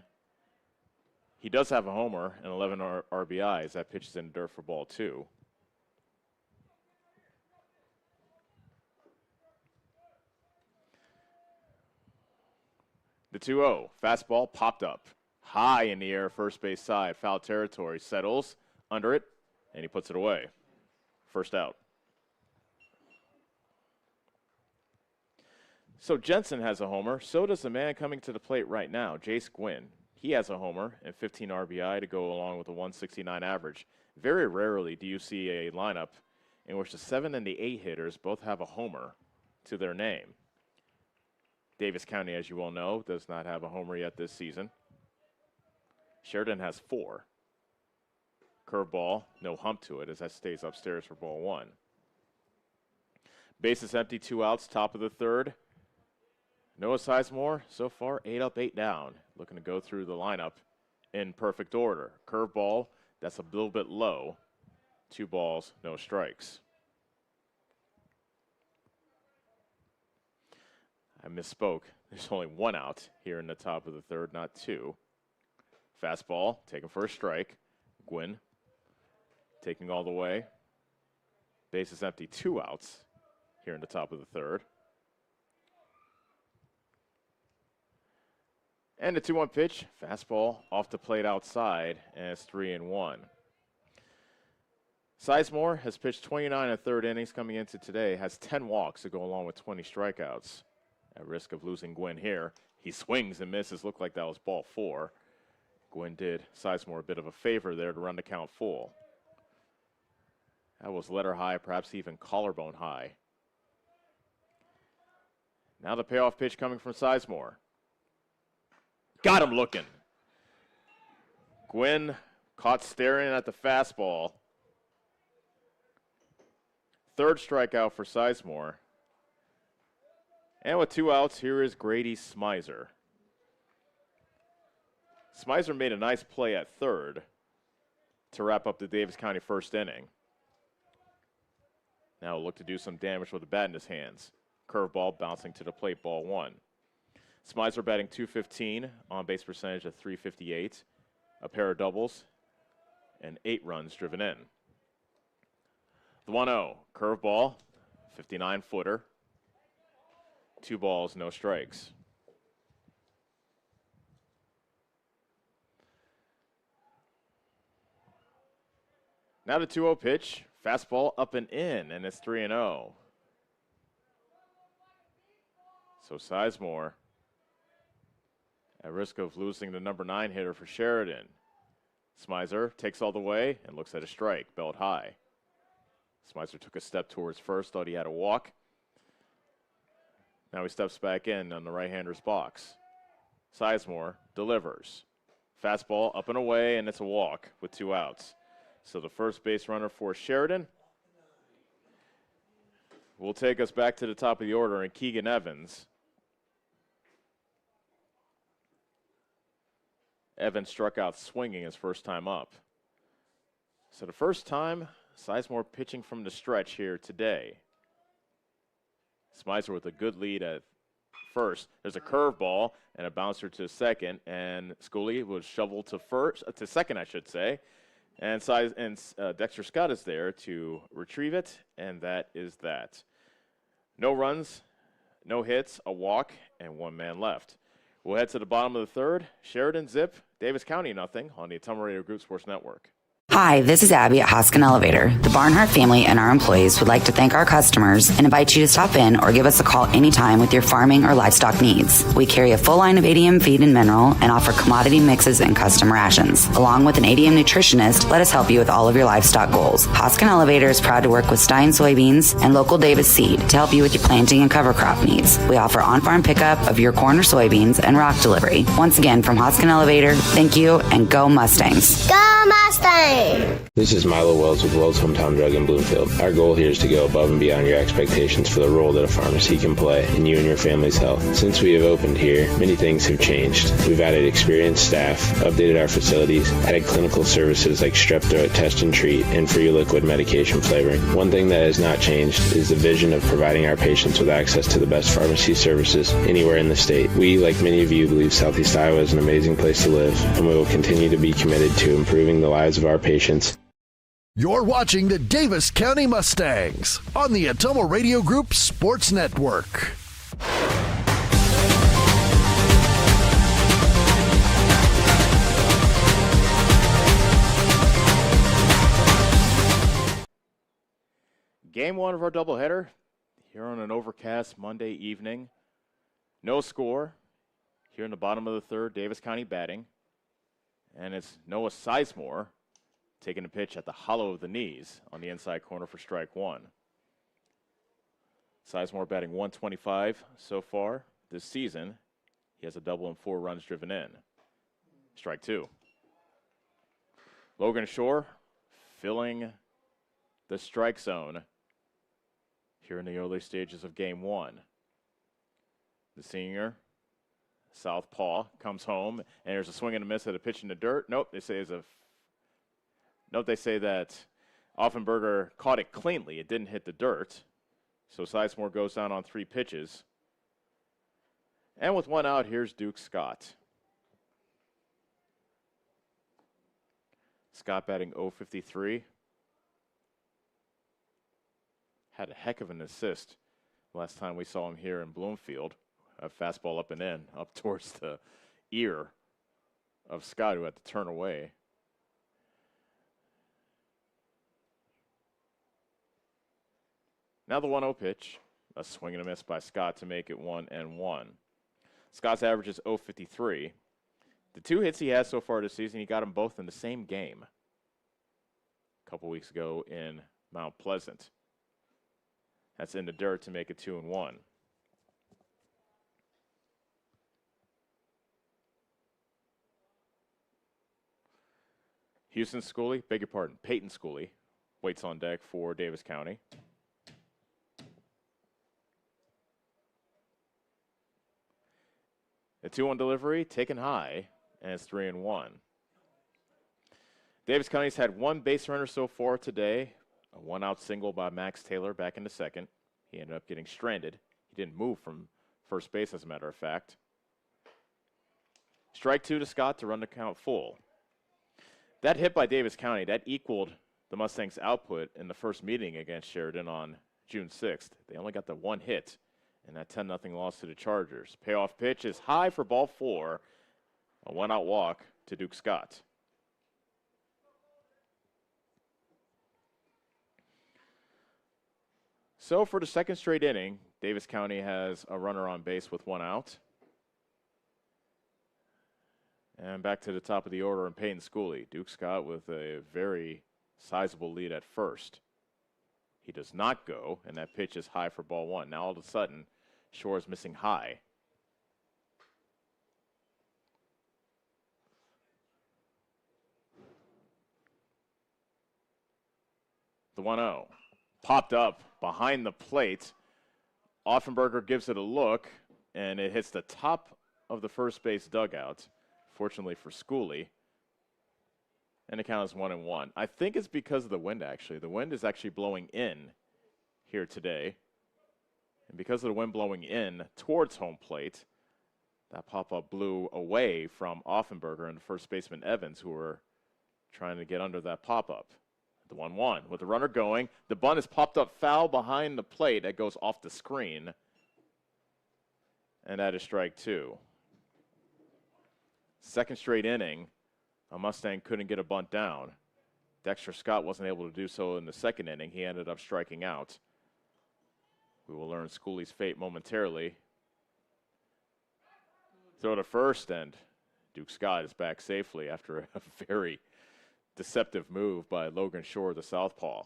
He does have a homer and 11 RBIs. That pitch is in dirt for ball 2. The 2-0, fastball popped up. High in the air, first base side, foul territory. Settles under it, and he puts it away. First out. So Jensen has a homer. So does the man coming to the plate right now, Jace Gwynn. He has a homer and 15 RBI to go along with a 169 average. Very rarely do you see a lineup in which the 7 and the 8 hitters both have a homer to their name. Davis County, as you well know, does not have a homer yet this season. Sheridan has 4. Curveball, no hump to it as that stays upstairs for ball 1. Bases empty, 2 outs, top of the third. Noah Sizemore, so far 8 up, 8 down. Looking to go through the lineup in perfect order. Curveball, that's a little bit low. 2 balls, no strikes. I misspoke. There's only 1 out here in the top of the third, not 2. Fastball, taken for a strike. Gwynn taking all the way. Bases empty, 2 outs here in the top of the third. And a 2-1 pitch, fastball off the plate outside, and it's 3-1. Sizemore has pitched 29 and 3rd innings coming into today, has 10 walks to go along with 20 strikeouts. At risk of losing Gwynn here, he swings and misses. Looked like that was ball 4. Gwynn did Sizemore a bit of a favor there to run the count full. That was letter high, perhaps even collarbone high. Now the payoff pitch coming from Sizemore. Got him looking. Gwynn caught staring at the fastball. 3rd strikeout for Sizemore. And with 2 outs, here is Grady Smizer. Smizer made a nice play at 3rd to wrap up the Davis County 1st inning. Now we'll look to do some damage with the bat in his hands. Curveball bouncing to the plate, ball 1. Smizer batting .215, on base percentage of .358, a pair of doubles, and 8 runs driven in. The 1-0, curveball, 59-footer. 2 balls, no strikes. Now the 2-0 pitch, fastball up and in, and it's 3-0. So Sizemore at risk of losing the number 9 hitter for Sheridan. Smizer takes all the way and looks at a strike, belt high. Smizer took a step towards first, thought he had a walk. Now he steps back in on the right-hander's box. Sizemore delivers. Fastball up and away, and it's a walk with 2 outs. So the first base runner for Sheridan will take us back to the top of the order, and Keegan Evans. Evans struck out swinging his first time up. So the first time, Sizemore pitching from the stretch here today. Smizer with a good lead at first. There's a curveball and a bouncer to second, and Scully was shoveled to second, I should say. And Dexter Scott is there to retrieve it, and that is that. No runs, no hits, a walk, and 1 man left. We'll head to the bottom of the third. Sheridan zip, Davis County nothing on the Ottumwa Radio Group Sports Network. Hi, this is Abby at Hoskin Elevator. The Barnhart family and our employees would like to thank our customers and invite you to stop in or give us a call anytime with your farming or livestock needs. We carry a full line of ADM feed and mineral and offer commodity mixes and custom rations. Along with an ADM nutritionist, let us help you with all of your livestock goals. Hoskin Elevator is proud to work with Stein soybeans and local Davis seed to help you with your planting and cover crop needs. We offer on-farm pickup of your corn or soybeans and rock delivery. Once again, from Hoskin Elevator, thank you and go Mustangs. Go Mustangs! This is Milo Wells with Wells Hometown Drug in Bloomfield. Our goal here is to go above and beyond your expectations for the role that a pharmacy can play in you and your family's health. Since we have opened here, many things have changed. We've added experienced staff, updated our facilities, added clinical services like strep throat test and treat, and free liquid medication flavoring. One thing that has not changed is the vision of providing our patients with access to the best pharmacy services anywhere in the state. We, like many of you, believe Southeast Iowa is an amazing place to live, and we will continue to be committed to improving the lives of our patients. You're watching the Davis County Mustangs on the Ottumwa Radio Group Sports Network. Game 1 of our doubleheader here on an overcast Monday evening. No score here in the bottom of the third. Davis County batting. And it's Noah Sizemore taking a pitch at the hollow of the knees on the inside corner for strike 1. Sizemore batting .125 so far this season. He has a double and 4 runs driven in. Strike 2. Logan Shore filling the strike zone here in the early stages of game 1. The senior, southpaw, comes home, and there's a swing and a miss at a pitch in the dirt. They say that Offenberger caught it cleanly. It didn't hit the dirt. So Sizemore goes down on 3 pitches. And with 1 out, here's Duke Scott. Scott batting .053. Had a heck of an assist last time we saw him here in Bloomfield. A fastball up and in, up towards the ear of Scott, who had to turn away. Now the 1-0 pitch, a swing and a miss by Scott to make it 1-1. Scott's average is .053. The 2 hits he has so far this season, he got them both in the same game a couple weeks ago in Mount Pleasant. That's in the dirt to make it 2-1. Peyton Schooley waits on deck for Davis County. A 2-1 delivery, taken high, and it's 3-1. Davis County's had 1 base runner so far today, a 1-out single by Max Taylor back in the second. He ended up getting stranded. He didn't move from first base, as a matter of fact. Strike 2 to Scott to run the count full. That hit by Davis County, that equaled the Mustangs' output in the first meeting against Sheridan on June 6th. They only got the one hit in that 10-0 loss to the Chargers. Payoff pitch is high for ball 4. A one-out walk to Duke Scott. So for the second straight inning, Davis County has a runner on base with one out. And back to the top of the order in Peyton Schooley. Duke Scott with a very sizable lead at first. He does not go, and that pitch is high for ball 1. Now all of a sudden, Shore is missing high. The 1-0. Popped up behind the plate. Offenberger gives it a look, and it hits the top of the first base dugout, fortunately for Schooley. And the count is 1-1. I think it's because of the wind, actually. The wind is actually blowing in here today. And because of the wind blowing in towards home plate, that pop-up blew away from Offenberger and first baseman Evans, who were trying to get under that pop-up. The 1-1 with the runner going. The bunt is popped up foul behind the plate. That goes off the screen. And that is strike 2. Second straight inning, a Mustang couldn't get a bunt down. Dexter Scott wasn't able to do so in the second inning. He ended up striking out. We will learn Schooley's fate momentarily. Throw to first, and Duke Scott is back safely after a very deceptive move by Logan Shore, the southpaw.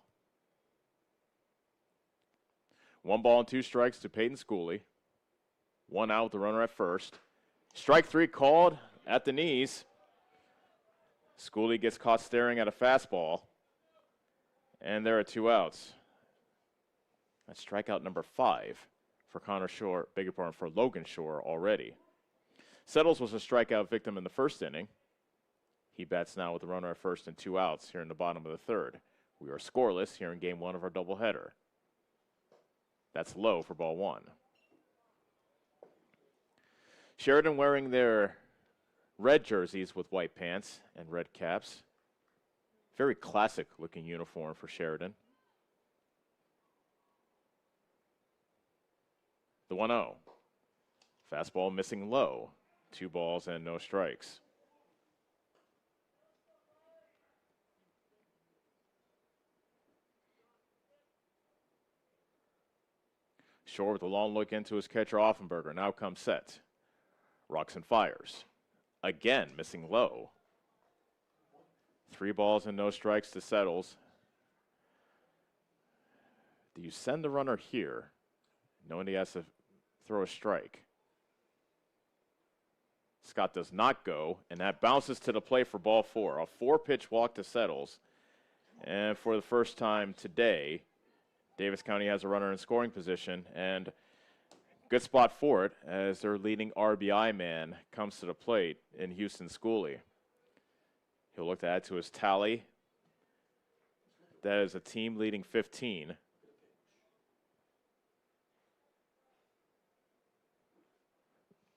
1 ball and 2 strikes to Peyton Schooley. 1 out with the runner at first. Strike 3 called at the knees. Schooley gets caught staring at a fastball. And there are 2 outs. That's strikeout number 5 for for Logan Shore already. Settles was a strikeout victim in the first inning. He bats now with a runner at first and 2 outs here in the bottom of the third. We are scoreless here in game 1 of our doubleheader. That's low for ball 1. Sheridan wearing their red jerseys with white pants and red caps. Very classic looking uniform for Sheridan. The 1-0. Fastball missing low. 2 balls and no strikes. Shore with a long look into his catcher Offenberger. Now comes set. Rocks and fires. Again, missing low. 3 balls and no strikes to Settles. Do you send the runner here, knowing he has to throw a strike? Scott does not go, and that bounces to the plate for ball 4. A 4-pitch walk to Settles. And for the first time today, Davis County has a runner in scoring position, and good spot for it as their leading RBI man comes to the plate in Houston Schooley. He'll look to add to his tally. That is a team leading 15.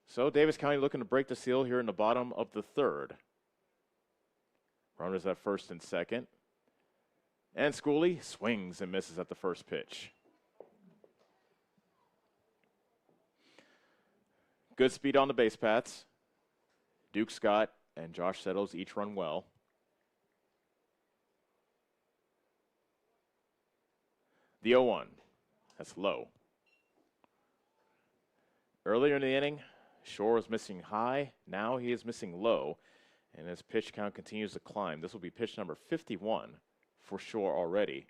So Davis County looking to break the seal here in the bottom of the third. Runners at first and second. And Schooley swings and misses at the first pitch. Good speed on the base paths. Duke Scott and Josh Settles each run well. The 0-1. That's low. Earlier in the inning, Shore was missing high. Now he is missing low. And his pitch count continues to climb. This will be pitch number 51 for Shore already.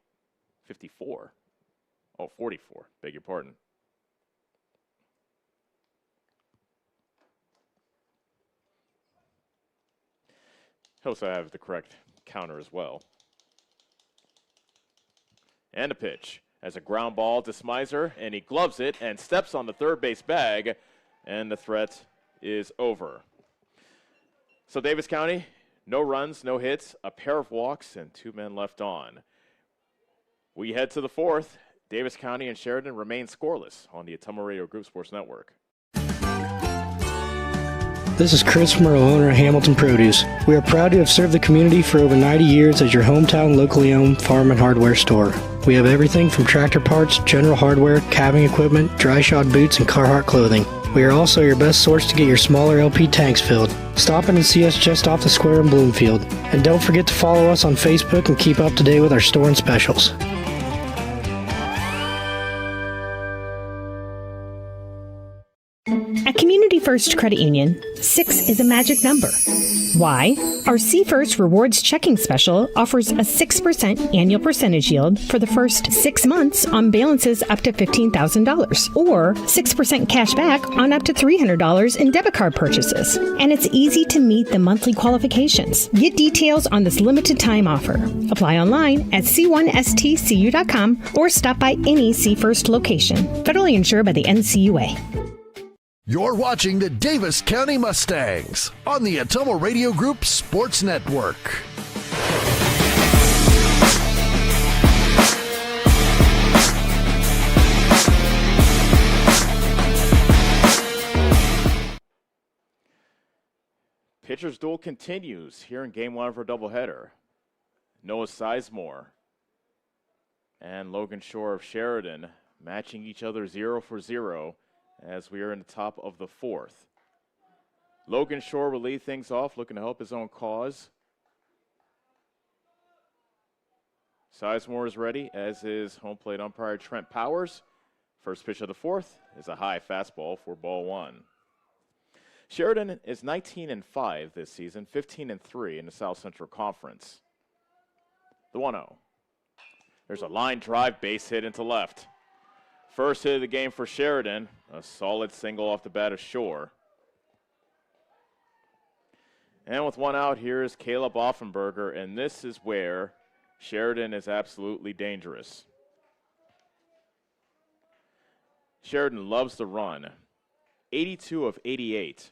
54. Oh, 44. Beg your pardon. He'll also have the correct counter as well. And a pitch as a ground ball to Smizer, and he gloves it and steps on the third base bag, and the threat is over. So Davis County, no runs, no hits, a pair of walks, and 2 men left on. We head to the fourth. Davis County and Sheridan remain scoreless on the Ottumwa Radio Group Sports Network. This is Chris Merle, owner of Hamilton Produce. We are proud to have served the community for over 90 years as your hometown locally owned farm and hardware store. We have everything from tractor parts, general hardware, calving equipment, dry shod boots, and Carhartt clothing. We are also your best source to get your smaller LP tanks filled. Stop in and see us just off the square in Bloomfield. And don't forget to follow us on Facebook and keep up to date with our store and specials. At Community First Credit Union, 6 is a magic number. Why? Our C First Rewards Checking Special offers a 6% annual percentage yield for the first 6 months on balances up to $15,000, or 6% cash back on up to $300 in debit card purchases. And it's easy to meet the monthly qualifications. Get details on this limited time offer. Apply online at c1stcu.com or stop by any C First location. Federally insured by the NCUA. You're watching the Davis County Mustangs on the Atomo Radio Group Sports Network. Pitcher's duel continues here in Game 1 of our doubleheader. Noah Sizemore and Logan Shore of Sheridan matching each other 0 for 0 as we are in the top of the 4th. Logan Shore will lead things off, looking to help his own cause. Sizemore is ready, as is home plate umpire Trent Powers. First pitch of the 4th is a high fastball for ball 1. Sheridan is 19-5 this season, 15-3 in the South Central Conference. The 1-0. There's a line drive base hit into left. First hit of the game for Sheridan, a solid single off the bat of Shore. And with one out, here is Caleb Offenberger, and this is where Sheridan is absolutely dangerous. Sheridan loves the run. 82 of 88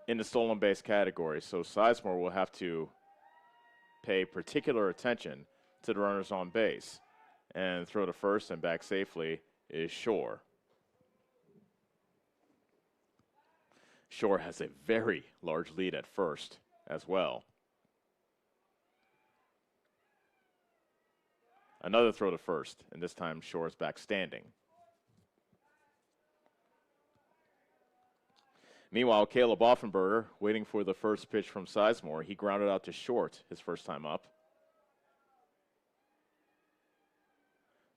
in the stolen base category, so Sizemore will have to pay particular attention to the runners on base. And throw to first and back safely is Shore. Shore has a very large lead at first as well. Another throw to first, and this time Shore is back standing. Meanwhile, Caleb Offenberger waiting for the first pitch from Sizemore. He grounded out to short his first time up.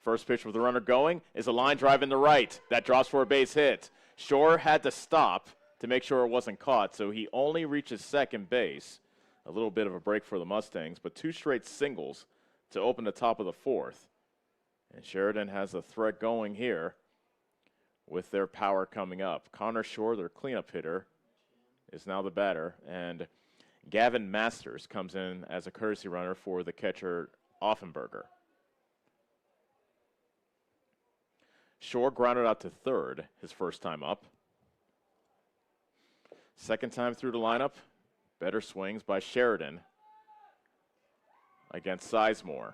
First pitch with the runner going is a line drive in the right. That drops for a base hit. Shore had to stop to make sure it wasn't caught, so he only reaches second base. A little bit of a break for the Mustangs, but 2 straight singles to open the top of the 4th. And Sheridan has a threat going here with their power coming up. Connor Shore, their cleanup hitter, is now the batter, and Gavin Masters comes in as a courtesy runner for the catcher Offenberger. Shore grounded out to third his first time up. Second time through the lineup, better swings by Sheridan against Sizemore.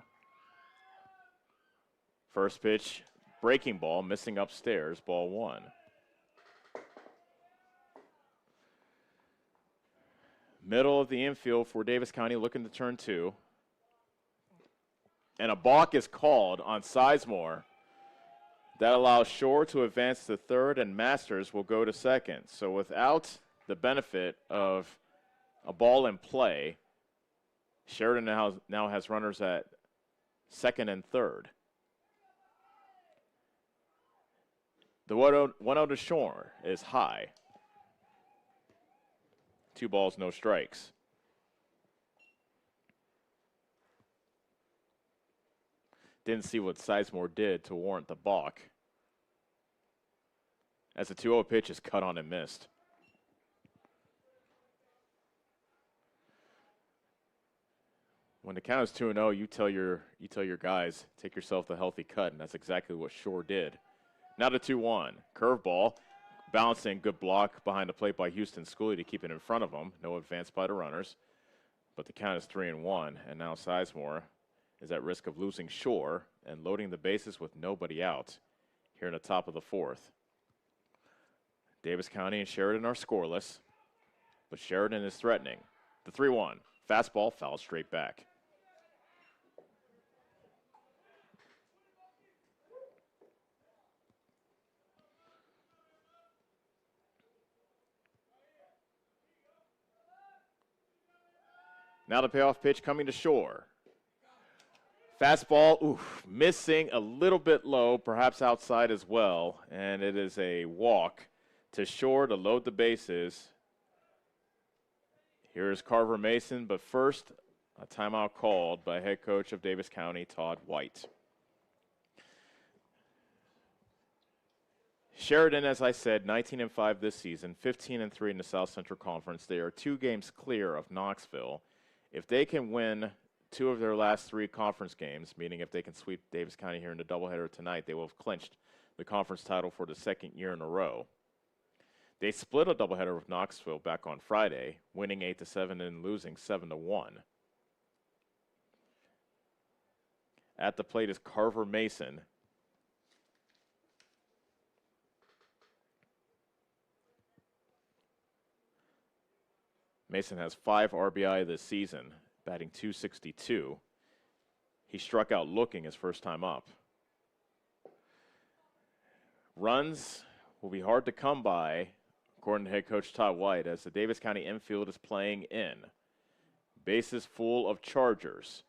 First pitch, breaking ball, missing upstairs, ball 1. Middle of the infield for Davis County looking to turn 2. And a balk is called on Sizemore. That allows Shore to advance to third, and Masters will go to second. So without the benefit of a ball in play, Sheridan now has runners at second and third. The 1-0 to Shore is high. 2 balls, no strikes. Didn't see what Sizemore did to warrant the balk, as the 2-0 pitch is cut on and missed. When the count is 2-0, you tell your guys, take yourself the healthy cut, and that's exactly what Shore did. Now to 2-1. Curveball, bouncing, good block behind the plate by Houston Schooley to keep it in front of him. No advance by the runners. But the count is 3-1, and now Sizemore is at risk of losing Shore and loading the bases with nobody out here in the top of the 4th. Davis County and Sheridan are scoreless. but Sheridan is threatening. The 3-1. Fastball fouled straight back. Now the payoff pitch coming to Shore. Fastball, missing a little bit low, perhaps outside as well, and it is a walk to Shore to load the bases. Here is Carver Mason, but first, a timeout called by head coach of Davis County, Todd White. Sheridan, as I said, 19-5 this season, 15-3 in the South Central Conference. They are 2 games clear of Knoxville. If they can win 2 of their last 3 conference games, meaning if they can sweep Davis County here in the doubleheader tonight, they will have clinched the conference title for the 2nd year in a row. They split a doubleheader with Knoxville back on Friday, winning 8-7 and losing 7-1. At the plate is Carver Mason. Mason has 5 RBI this season, batting .262. He struck out looking his first time up. Runs will be hard to come by, according to head coach Todd White, as the Davis County infield is playing in. Bases full of Chargers.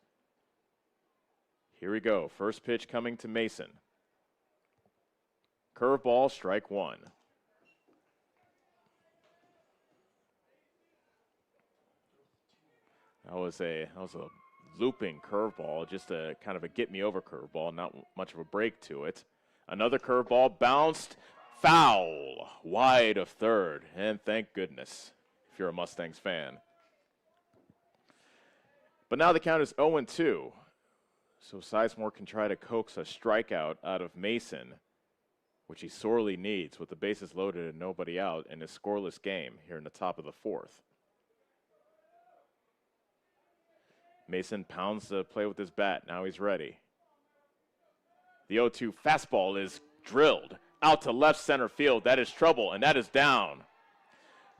Here we go. First pitch coming to Mason. Curveball, strike 1. That was a looping curveball, just a kind of a get-me-over curveball, not much of a break to it. Another curveball bounced, foul, wide of third, and thank goodness if you're a Mustangs fan. But now the count is 0-2, so Sizemore can try to coax a strikeout out of Mason, which he sorely needs with the bases loaded and nobody out in a scoreless game here in the top of the 4th. Mason pounds the play with his bat. Now he's ready. The 0-2 fastball is drilled out to left center field. That is trouble, and that is down.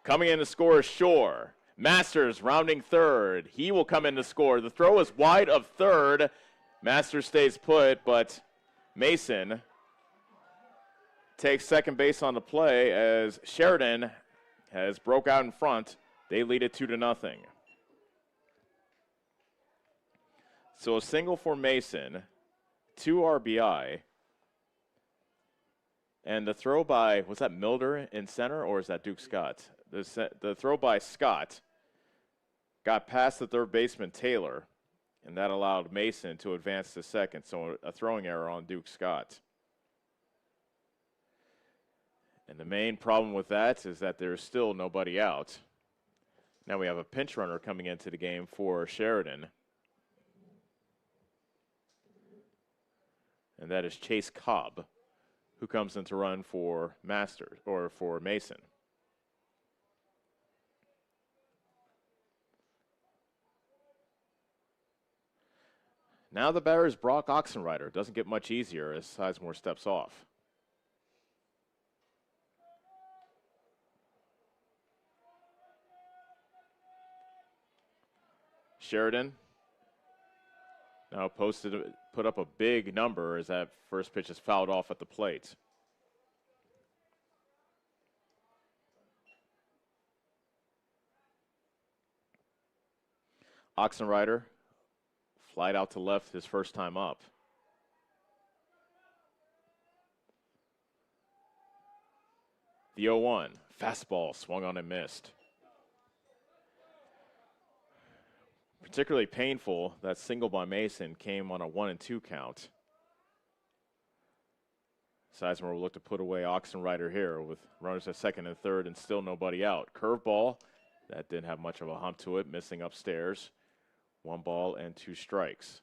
Coming in to score is Shore. Masters rounding third. He will come in to score. The throw is wide of third. Masters stays put, but Mason takes second base on the play as Sheridan has broke out in front. They lead it 2-0. So a single for Mason, 2 RBI, and the throw by, was that Milder in center or is that Duke Scott? The throw by Scott got past the third baseman Taylor, and that allowed Mason to advance to second, so a throwing error on Duke Scott. And the main problem with that is that there's still nobody out. Now we have a pinch runner coming into the game for Sheridan. And that is Chase Cobb, who comes in to run for Masters, or for Mason. Now the batter is Brock Oxenrider. Doesn't get much easier as Sizemore steps off. Sheridan now put up a big number as that first pitch is fouled off at the plate. Oxenrider, flied out to left his first time up. The 0-1, fastball swung on and missed. Particularly painful, that single by Mason came on a 1-2 count. Sizemore will look to put away Oxenrider here with runners at second and third and still nobody out. Curveball, that didn't have much of a hump to it, missing upstairs. 1 ball and 2 strikes.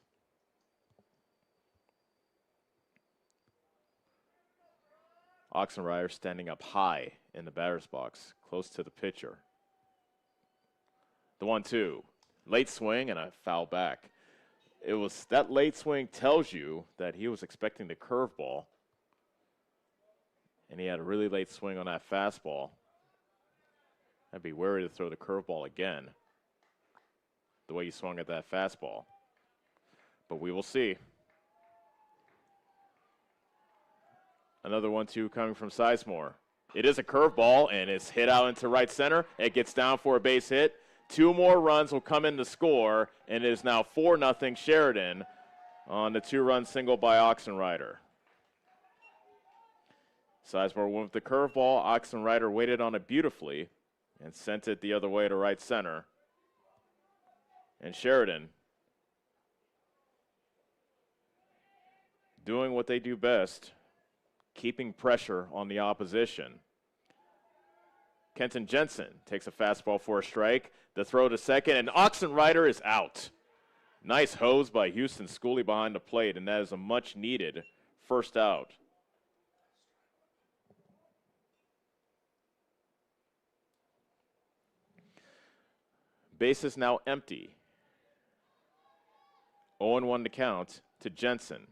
Oxenrider standing up high in the batter's box, close to the pitcher. The 1-2. Late swing and a foul back. That late swing tells you that he was expecting the curveball, and he had a really late swing on that fastball. I'd be wary to throw the curveball again, the way he swung at that fastball. But we will see. Another 1-2 coming from Sizemore. It is a curveball, and it's hit out into right center. It gets down for a base hit. 2 more runs will come in to score, and it is now 4-0 Sheridan on the 2-run single by Oxenrider. Sizemore went with the curveball. Oxenrider waited on it beautifully and sent it the other way to right center. And Sheridan doing what they do best, keeping pressure on the opposition. Kenton Jensen takes a fastball for a strike. The throw to second, and Oxenrider is out. Nice hose by Houston Schooley behind the plate, and that is a much-needed first out. Base is now empty. 0-1 to count to Jensen,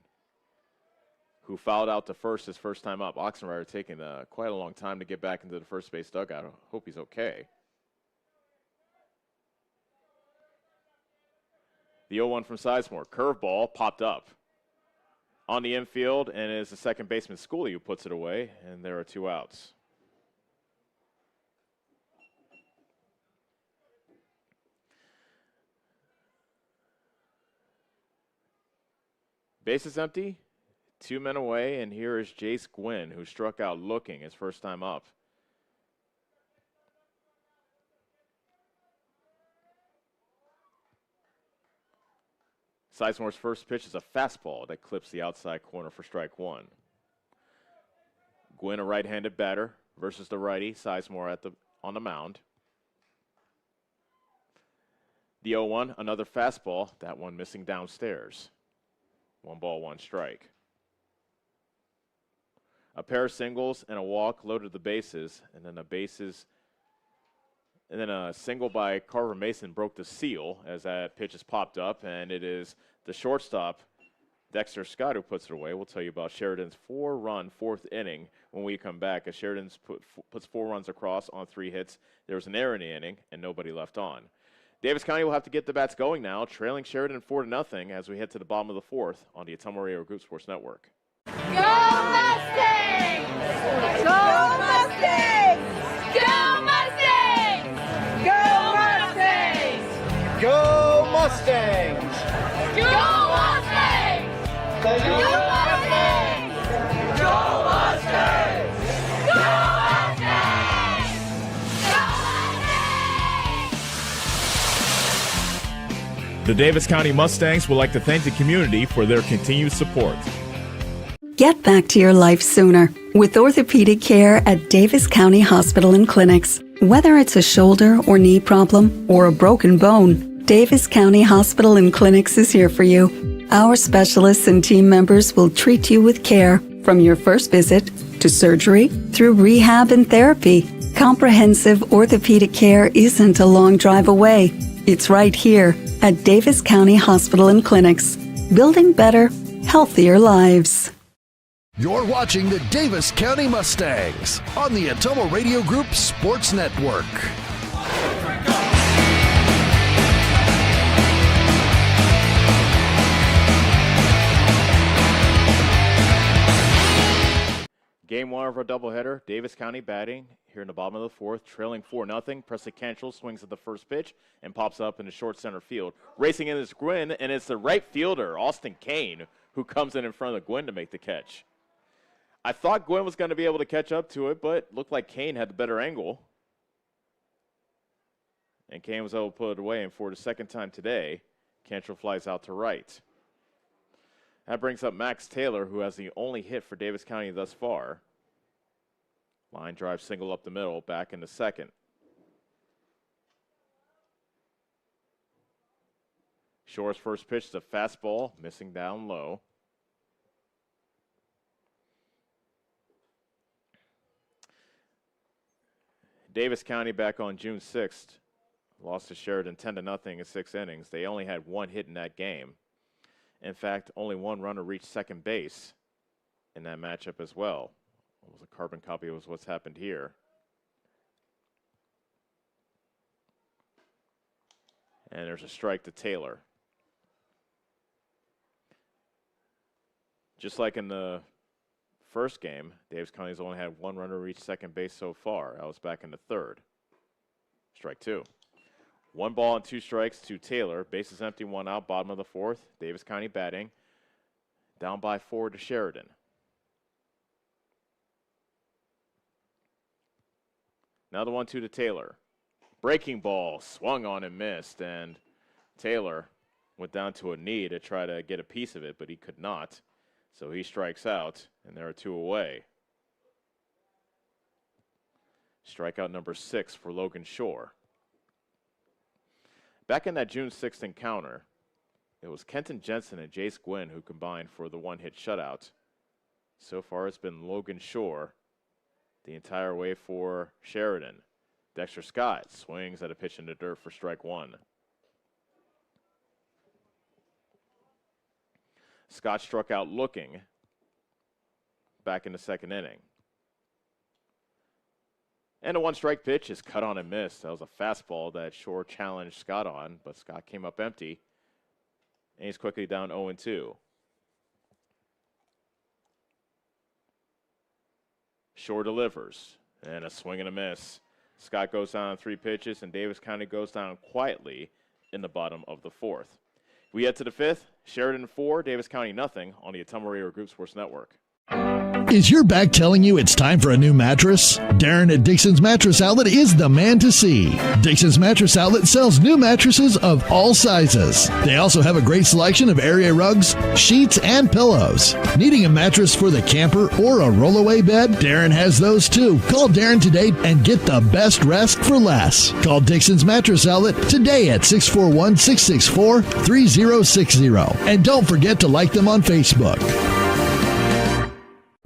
who fouled out to first his first time up. Oxenrider taking quite a long time to get back into the first base dugout. I hope he's okay. The 0-1 from Sizemore. Curveball popped up on the infield, and it is the second baseman Schooley who puts it away, and there are 2 outs. Base is empty. 2 men away, and here is Jace Gwynn, who struck out looking his first time up. Sizemore's first pitch is a fastball that clips the outside corner for strike 1. Gwynn, a right-handed batter, versus the righty, Sizemore on the mound. The 0-1, another fastball, that one missing downstairs. 1 ball, 1 strike. A pair of singles and a walk loaded the bases, and then a single by Carver Mason broke the seal as that pitch is popped up, and it is the shortstop, Dexter Scott, who puts it away. We'll tell you about Sheridan's 4-run 4th inning when we come back, as Sheridan's puts 4 runs across on 3 hits. There was an error in the inning, and nobody left on. Davis County will have to get the bats going now, trailing Sheridan 4-0 as we head to the bottom of the 4th on the Ottumwa Radio Group Sports Network. Go Mustangs! Go Mustangs! Go Mustangs! Go Mustangs! Go Mustangs! Go Mustangs! Go Mustangs! Go Mustangs! Go Mustangs! The Davis County Mustangs would like to thank the community for their continued support. Get back to your life sooner with orthopedic care at Davis County Hospital and Clinics. Whether it's a shoulder or knee problem or a broken bone, Davis County Hospital and Clinics is here for you. Our specialists and team members will treat you with care from your first visit to surgery through rehab and therapy. Comprehensive orthopedic care isn't a long drive away. It's right here at Davis County Hospital and Clinics, building better, healthier lives. You're watching the Davis County Mustangs on the Ottumwa Radio Group Sports Network. Game 1 of our doubleheader, Davis County batting here in the bottom of the 4th, trailing 4-0. Preston Cantrell swings at the first pitch and pops up in the short center field. Racing in is Gwynn, and it's the right fielder, Austin Kane, who comes in front of Gwynn to make the catch. I thought Gwynn was going to be able to catch up to it, but looked like Kane had the better angle. And Kane was able to put it away, and for the second time today, Cantrell flies out to right. That brings up Max Taylor, who has the only hit for Davis County thus far. Line drive single up the middle, back into second. Shore's first pitch is a fastball, missing down low. Davis County back on June 6th lost to Sheridan 10-0 in 6 innings. They only had 1 hit in that game. In fact, only 1 runner reached second base in that matchup as well. It was a carbon copy of what's happened here. And there's a strike to Taylor. Just like in the first game, Davis County's only had one runner reach second base so far. That was back in the third. Strike two. 1 ball and 2 strikes to Taylor. Bases empty, 1 out, bottom of the fourth. Davis County batting. Down by 4 to Sheridan. Now the 1-2 to Taylor. Breaking ball, swung on and missed, and Taylor went down to a knee to try to get a piece of it, but he could not. So he strikes out, and there are 2 away. Strikeout number 6 for Logan Shore. Back in that June 6th encounter, it was Kenton Jensen and Jace Gwynn who combined for the 1-hit shutout. So far, it's been Logan Shore the entire way for Sheridan. Dexter Scott swings at a pitch in the dirt for strike 1. Scott struck out looking back in the second inning. And a 1-strike pitch is cut on and missed. That was a fastball that Shore challenged Scott on, but Scott came up empty. And he's quickly down 0-2. Shore delivers. And a swing and a miss. Scott goes down on 3 pitches, and Davis County goes down quietly in the bottom of the fourth. We head to the 5th. Sheridan 4, Davis County nothing on the Ottumwa Radio Group Sports Network. Is your back telling you it's time for a new mattress? Darren at Dixon's Mattress Outlet is the man to see. Dixon's Mattress Outlet sells new mattresses of all sizes. They also have a great selection of area rugs, sheets, and pillows. Needing a mattress for the camper or a rollaway bed? Darren has those too. Call Darren today and get the best rest for less. Call Dixon's Mattress Outlet today at 641-664-3060. And don't forget to like them on Facebook.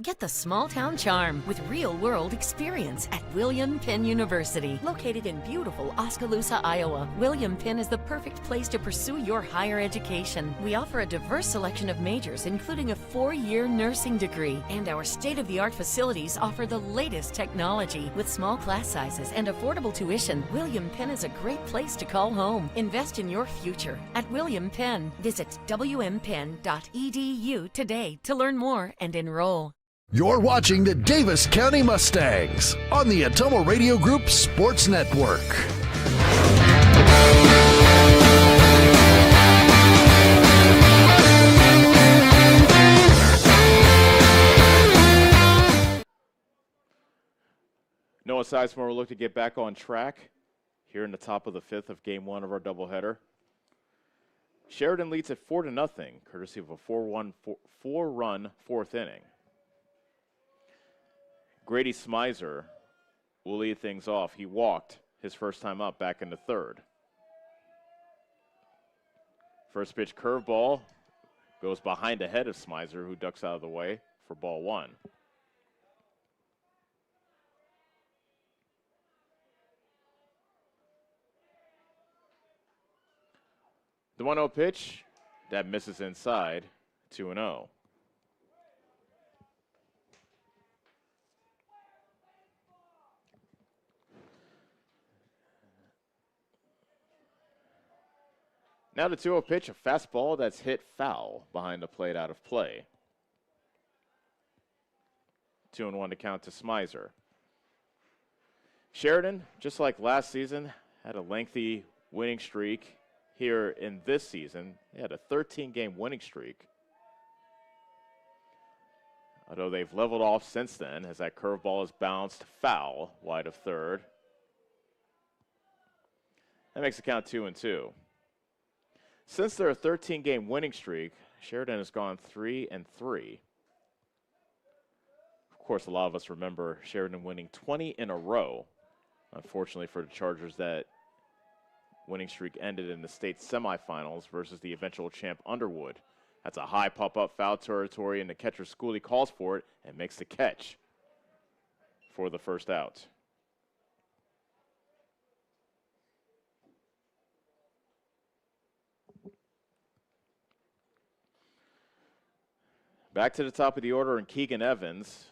Get the small town charm with real-world experience at William Penn University. Located in beautiful Oskaloosa, Iowa, William Penn is the perfect place to pursue your higher education. We offer a diverse selection of majors, including a 4-year nursing degree. And our state-of-the-art facilities offer the latest technology. With small class sizes and affordable tuition, William Penn is a great place to call home. Invest in your future at William Penn. Visit wmpenn.edu today to learn more and enroll. You're watching the Davis County Mustangs on the Ottumwa Radio Group Sports Network. Noah Sizemore will look to get back on track here in the top of the 5th of Game 1 of our doubleheader. Sheridan leads at 4-0, courtesy of a 4-run 4th inning. Grady Smizer will lead things off. He walked his first time up back in the 3rd. First pitch curveball goes behind the head of Smizer, who ducks out of the way for ball 1. The 1-0 pitch, that misses inside, 2-0. Now the 2-0 pitch, a fastball that's hit foul behind the plate out of play. 2-1 to count to Smizer. Sheridan, just like last season, had a lengthy winning streak. Here in this season, they had a 13-game winning streak. Although they've leveled off since then, as that curveball has bounced foul wide of 3rd. That makes the count 2-2. Since their 13-game winning streak, Sheridan has gone 3-3. Of course, a lot of us remember Sheridan winning 20 in a row. Unfortunately for the Chargers, that winning streak ended in the state semifinals versus the eventual champ Underwood. That's a high pop-up foul territory, and the catcher Schooley calls for it and makes the catch for the first out. Back to the top of the order, and Keegan Evans.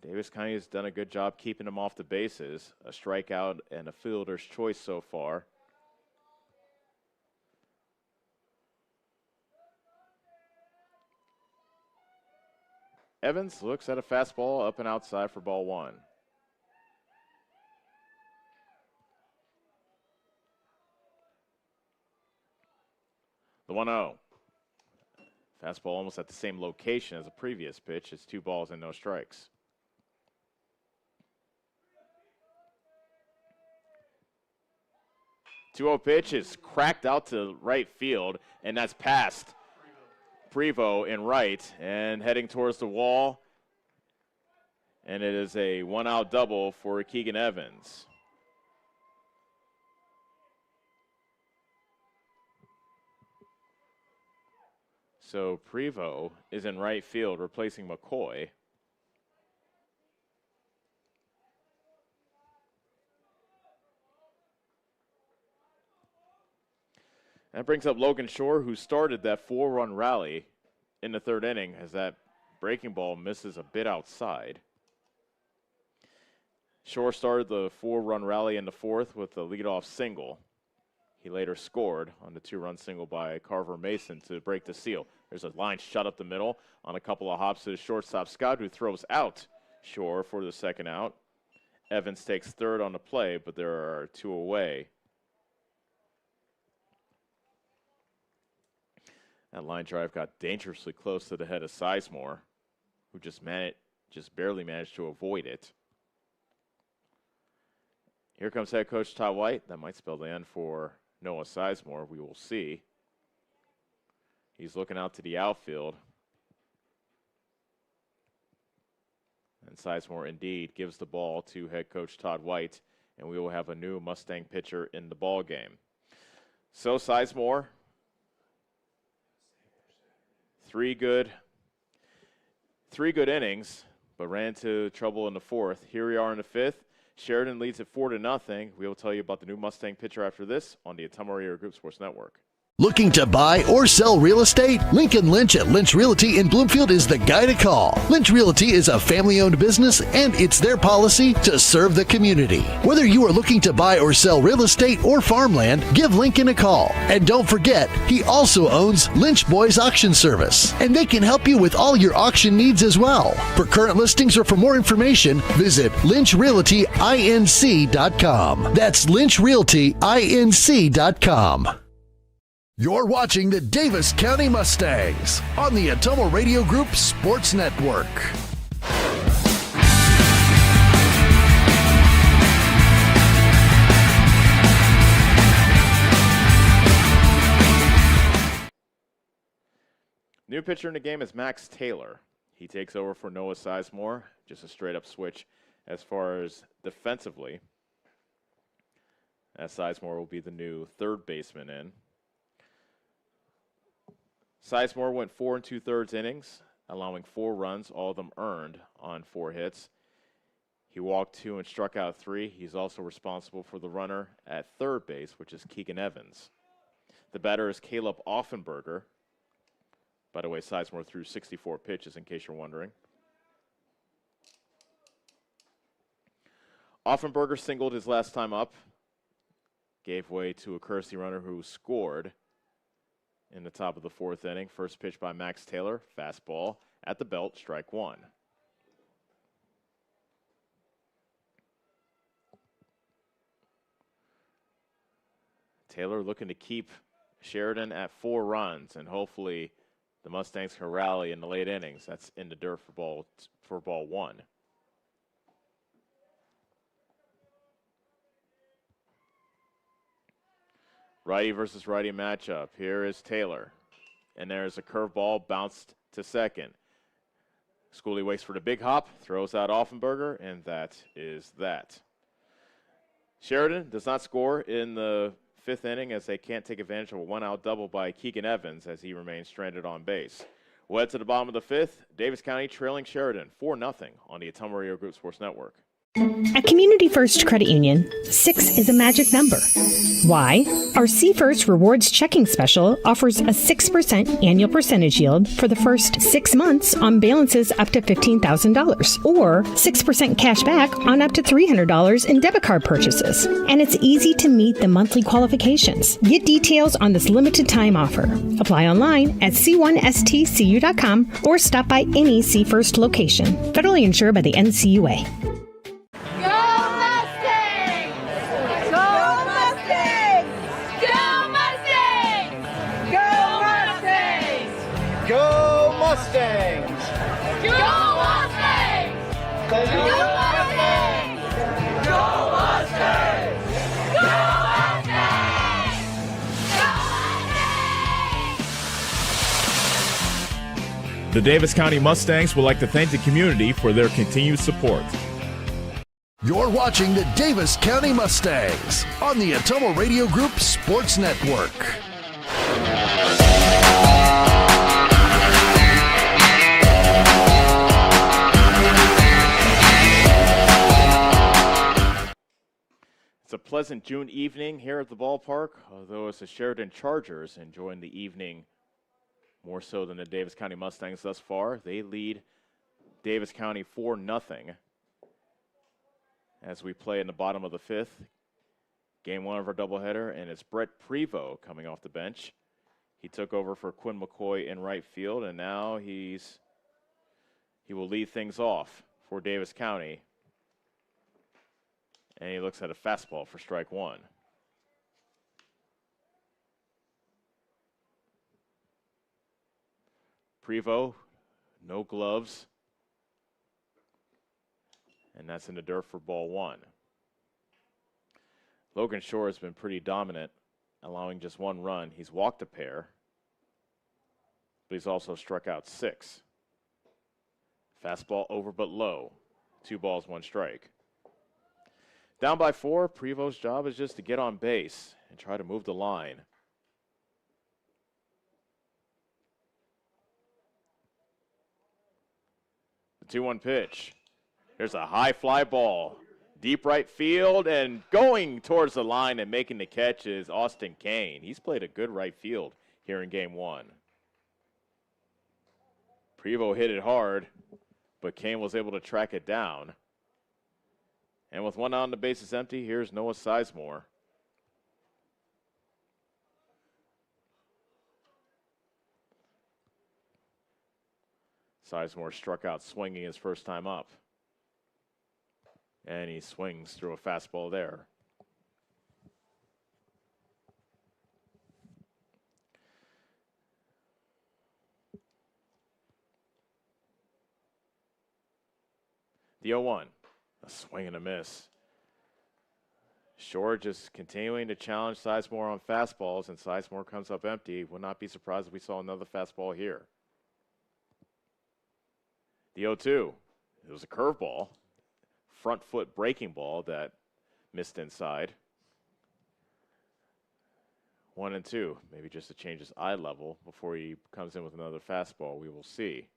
Davis County has done a good job keeping him off the bases. A strikeout and a fielder's choice so far. Evans looks at a fastball up and outside for ball one. The 1-0. Fastball almost at the same location as the previous pitch. It's 2 balls and no strikes. The 2-0 pitch is cracked out to right field, and that's past Prevost in right and heading towards the wall. And it is a 1-out double for Keegan Evans. So Prevost is in right field replacing McCoy. That brings up Logan Shore, who started that 4-run rally in the 3rd inning as that breaking ball misses a bit outside. Shore started the 4-run rally in the 4th with a leadoff single. He later scored on the 2-run single by Carver Mason to break the seal. There's a line shot up the middle on a couple of hops to the shortstop Scott, who throws out Shore for the 2nd out. Evans takes 3rd on the play, but there are 2 away. That line drive got dangerously close to the head of Sizemore, who just barely managed to avoid it. Here comes head coach Todd White. That might spell the end for Noah Sizemore. We will see. He's looking out to the outfield. And Sizemore indeed gives the ball to head coach Todd White, and we will have a new Mustang pitcher in the ball game. So Sizemore, 3 good innings, but ran into trouble in the 4th. Here we are in the 5th. Sheridan leads it 4-0. We will tell you about the new Mustang pitcher after this on the Ottumwa Radio Group Sports Network. Looking to buy or sell real estate? Lincoln Lynch at Lynch Realty in Bloomfield is the guy to call. Lynch Realty is a family-owned business, and it's their policy to serve the community. Whether you are looking to buy or sell real estate or farmland, give Lincoln a call. And don't forget, he also owns Lynch Boys Auction Service, and they can help you with all your auction needs as well. For current listings or for more information, visit lynchrealtyinc.com. That's lynchrealtyinc.com. You're watching the Davis County Mustangs on the Ottumwa Radio Group Sports Network. New pitcher in the game is Max Taylor. He takes over for Noah Sizemore. Just a straight-up switch as far as defensively, as Sizemore will be the new 3rd baseman in. Sizemore went 4 2/3 innings, allowing 4 runs, all of them earned on 4 hits. He walked 2 and struck out 3. He's also responsible for the runner at 3rd base, which is Keegan Evans. The batter is Caleb Offenberger. By the way, Sizemore threw 64 pitches, in case you're wondering. Offenberger singled his last time up, gave way to a courtesy runner who scored in the top of the 4th inning. First pitch by Max Taylor, fastball at the belt, strike 1. Taylor looking to keep Sheridan at 4 runs, and hopefully the Mustangs can rally in the late innings. That's in the dirt for ball 1. Righty versus righty matchup. Here is Taylor. And there's a curveball bounced to second. Schooley waits for the big hop, throws out Offenberger, and that is that. Sheridan does not score in the 5th inning as they can't take advantage of a 1-out double by Keegan Evans as he remains stranded on base. We'll head to the bottom of the 5th. Davis County trailing Sheridan 4-0 on the Ottumwa Radio Group Sports Network. At Community First Credit Union, 6 is a magic number. Why? Our See First Rewards checking special offers a 6% annual percentage yield for the first 6 months on balances up to $15,000, or 6% cash back on up to $300 in debit card purchases. And it's easy to meet the monthly qualifications. Get details on this limited time offer. Apply online at c1stcu.com or stop by any See First location. Federally insured by the NCUA. The Davis County Mustangs would like to thank the community for their continued support. You're watching the Davis County Mustangs on the Atomo Radio Group Sports Network. It's a pleasant June evening here at the ballpark, although it's the Sheriton Chargers enjoying the evening more so than the Davis County Mustangs thus far. They lead Davis County 4-0 as we play in the bottom of the fifth. Game one of our doubleheader, and it's Brett Prevost coming off the bench. He took over for Quinn McCoy in right field, and now he will lead things off for Davis County. And he looks at a fastball for strike one. Prevost, no gloves. And that's in the dirt for ball one. Logan Shore has been pretty dominant, allowing just one run. He's walked a pair, but he's also struck out 6. Fastball over but low. 2 balls, 1 strike. Down by 4, Prevost's job is just to get on base and try to move the line. The 2-1 pitch. There's a high fly ball. Deep right field, and going towards the line and making the catch is Austin Kane. He's played a good right field here in game one. Prevost hit it hard, but Kane was able to track it down. And with one out on the bases empty, here's Noah Sizemore. Sizemore struck out swinging his first time up. And he swings through a fastball there. The 0-1, a swing and a miss. Shore just continuing to challenge Sizemore on fastballs, and Sizemore comes up empty. Would not be surprised if we saw another fastball here. The 0-2, it was a curveball. Front foot breaking ball that missed inside. 1-2, maybe just to change his eye level before he comes in with another fastball. We will see.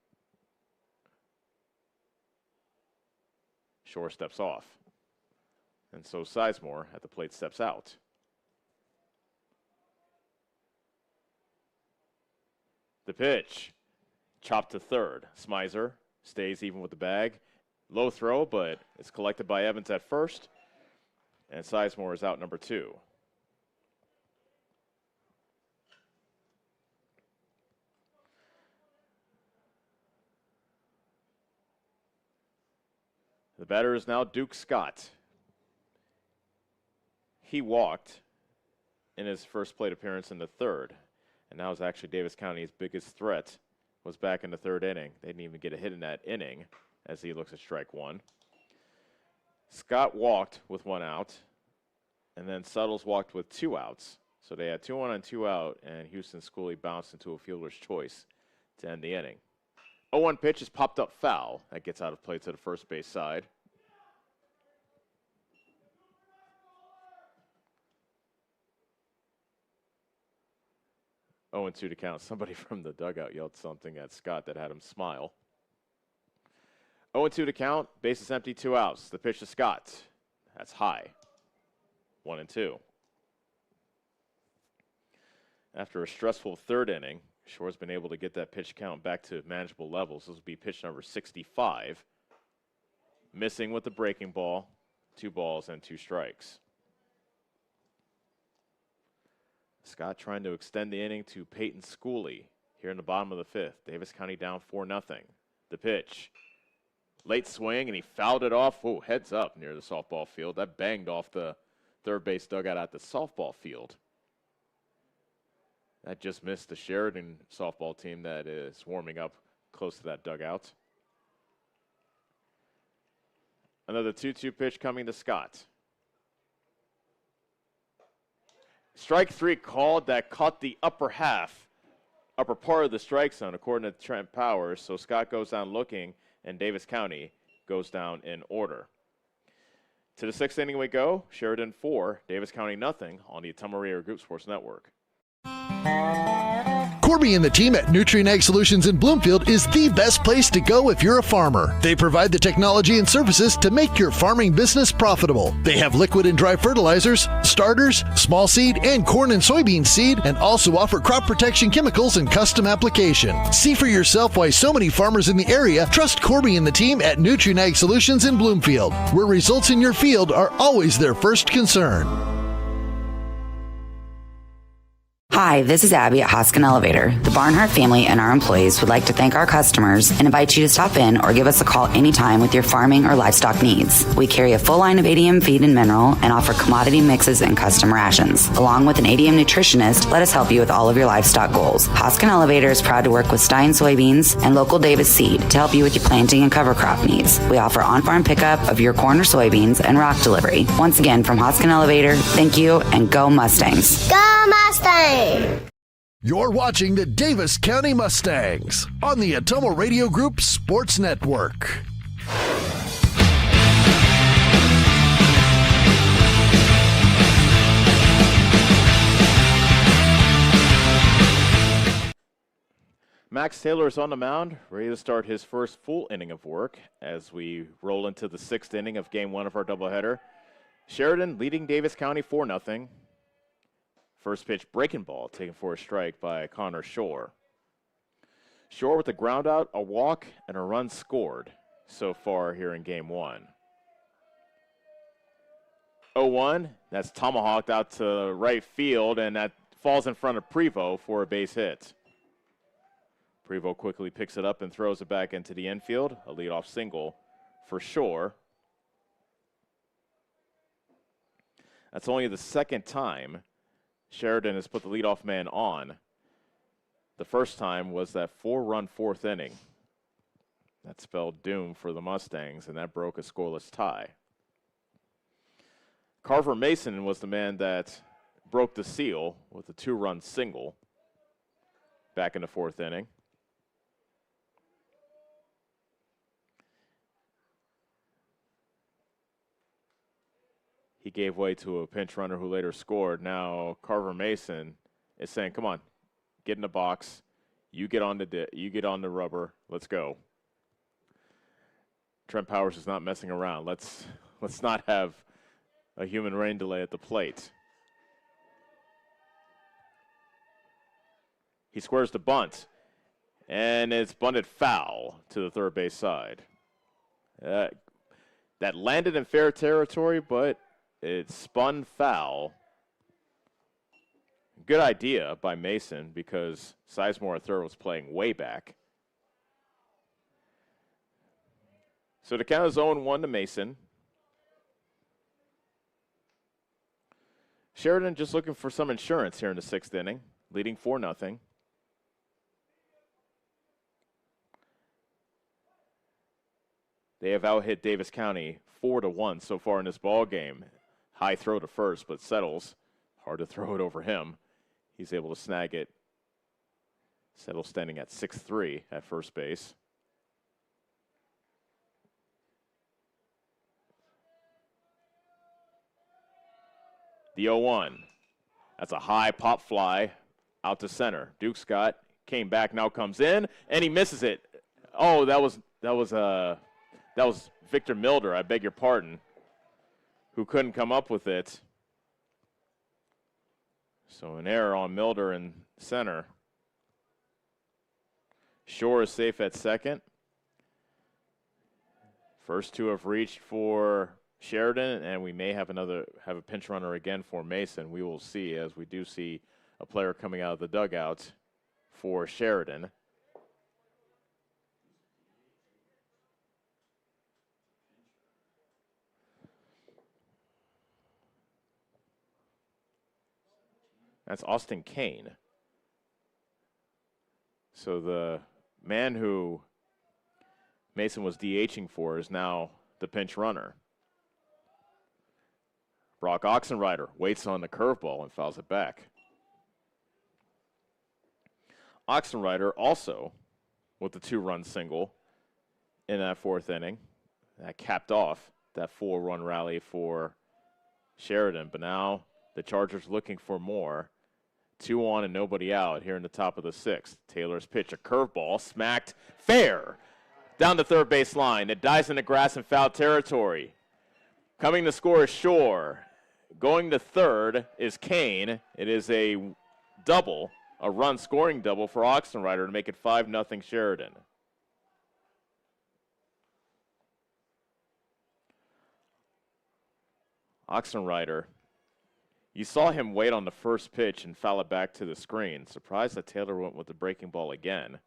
Shore steps off. And so Sizemore at the plate steps out. The pitch, chopped to third. Smizer stays even with the bag. Low throw, but it's collected by Evans at first. And Sizemore is out number 2. The batter is now Duke Scott. He walked in his first plate appearance in the third. And now is actually Davis County's biggest threat. Was back in the third inning. They didn't even get a hit in that inning, as he looks at strike one. Scott walked with 1 out, and then Suttles walked with 2 outs. So they had 2 on and 2 out, and Houston Schooley bounced into a fielder's choice to end the inning. 0-1 pitch is popped up foul. That gets out of play to the first base side. Oh, and 2 to count. Somebody from the dugout yelled something at Scott that had him smile. 0-2 to count, bases empty, 2 outs. The pitch to Scott. That's high. 1-2. After a stressful third inning, Shore's been able to get that pitch count back to manageable levels. This will be pitch number 65. Missing with the breaking ball, 2 balls and 2 strikes. Scott trying to extend the inning to Peyton Schooley here in the bottom of the 5th. Davis County down 4-0. The pitch. Late swing, and he fouled it off. Oh, heads up near the softball field. That banged off the third base dugout at the softball field. That just missed the Sheridan softball team that is warming up close to that dugout. Another 2-2 pitch coming to Scott. Strike 3 called that caught the upper part of the strike zone, according to Trent Powers. So Scott goes down looking, and Davis County goes down in order. To the 6th inning we go. Sheridan 4, Davis County nothing on the Ottumwa Radio Group Sports Network. Corby and the team at Nutrient Ag Solutions in Bloomfield is the best place to go if you're a farmer. They provide the technology and services to make your farming business profitable. They have liquid and dry fertilizers, starters, small seed, and corn and soybean seed, and also offer crop protection chemicals and custom application. See for yourself why so many farmers in the area trust Corby and the team at Nutrient Ag Solutions in Bloomfield, where results in your field are always their first concern. Hi, this is Abby at Hoskin Elevator. The Barnhart family and our employees would like to thank our customers and invite you to stop in or give us a call anytime with your farming or livestock needs. We carry a full line of ADM feed and mineral and offer commodity mixes and custom rations. Along with an ADM nutritionist, let us help you with all of your livestock goals. Hoskin Elevator is proud to work with Stein soybeans and local Davis seed to help you with your planting and cover crop needs. We offer on-farm pickup of your corn or soybeans and rock delivery. Once again, from Hoskin Elevator, thank you and go Mustangs. Go Mustangs! You're watching the Davis County Mustangs on the Ottumwa Radio Group Sports Network. Max Taylor is on the mound, ready to start his first full inning of work as we roll into the 6th inning of Game 1 of our doubleheader. Sheridan leading Davis County 4-0. First pitch breaking ball taken for a strike by Connor Shore. Shore with a ground out, a walk, and a run scored so far here in Game 1. 0-1, that's tomahawked out to right field, and that falls in front of Prevost for a base hit. Prevost quickly picks it up and throws it back into the infield, a leadoff single for Shore. That's only the second time Sheridan has put the leadoff man on. The first time was that 4-run 4th inning. That spelled doom for the Mustangs, and that broke a scoreless tie. Carver Mason was the man that broke the seal with a 2-run single back in the 4th inning. He gave way to a pinch runner who later scored. Now Carver Mason is saying, "Come on, get in the box. You get on the rubber. Let's go." Trent Powers is not messing around. Let's not have a human rain delay at the plate. He squares the bunt, and it's bunted foul to the third base side. That landed in fair territory, but it spun foul. Good idea by Mason because Sizemore at third was playing way back. So the count is 0-1 to Mason. Sheridan just looking for some insurance here in the 6th inning, leading 4-0. They have out-hit Davis County 4-1 so far in this ball game. High throw to first, but settles. Hard to throw it over him. He's able to snag it. Settles standing at 6-3 at first base. The 0-1. That's a high pop fly out to center. Duke Scott came back, now comes in, and he misses it. Oh, that was Victor Milder, I beg your pardon, who couldn't come up with it. So an error on Milder in center. Shore is safe at second. First two have reached for Sheridan, and we may have a pinch runner again for Mason. We will see, as we do see a player coming out of the dugout for Sheridan. That's Austin Kane. So the man who Mason was DHing for is now the pinch runner. Brock Oxenrider waits on the curveball and fouls it back. Oxenrider also with the 2-run single in that 4th inning. That capped off that 4-run rally for Sheridan. But now the Chargers looking for more. 2 on and nobody out here in the top of the 6th. Taylor's pitch, a curveball, smacked fair down the third base line. It dies in the grass in foul territory. Coming to score is Shore. Going to third is Kane. It is a double, a run scoring double for Oxenrider to make it 5-0 Sheridan. Oxenrider, you saw him wait on the first pitch and foul it back to the screen. Surprised that Taylor went with the breaking ball again.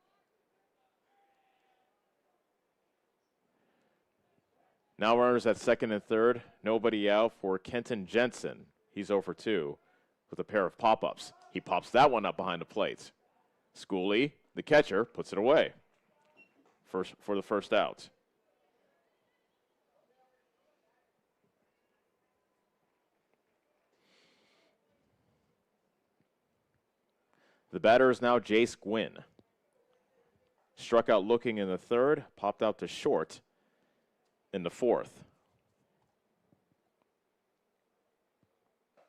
Now runners at second and third. Nobody out for Kenton Jensen. He's 0 for 2 with a pair of pop-ups. He pops that one up behind the plate. Schooley, the catcher, puts it away for the first out. The batter is now Jace Gwynn. Struck out looking in the third, popped out to short in the 4th.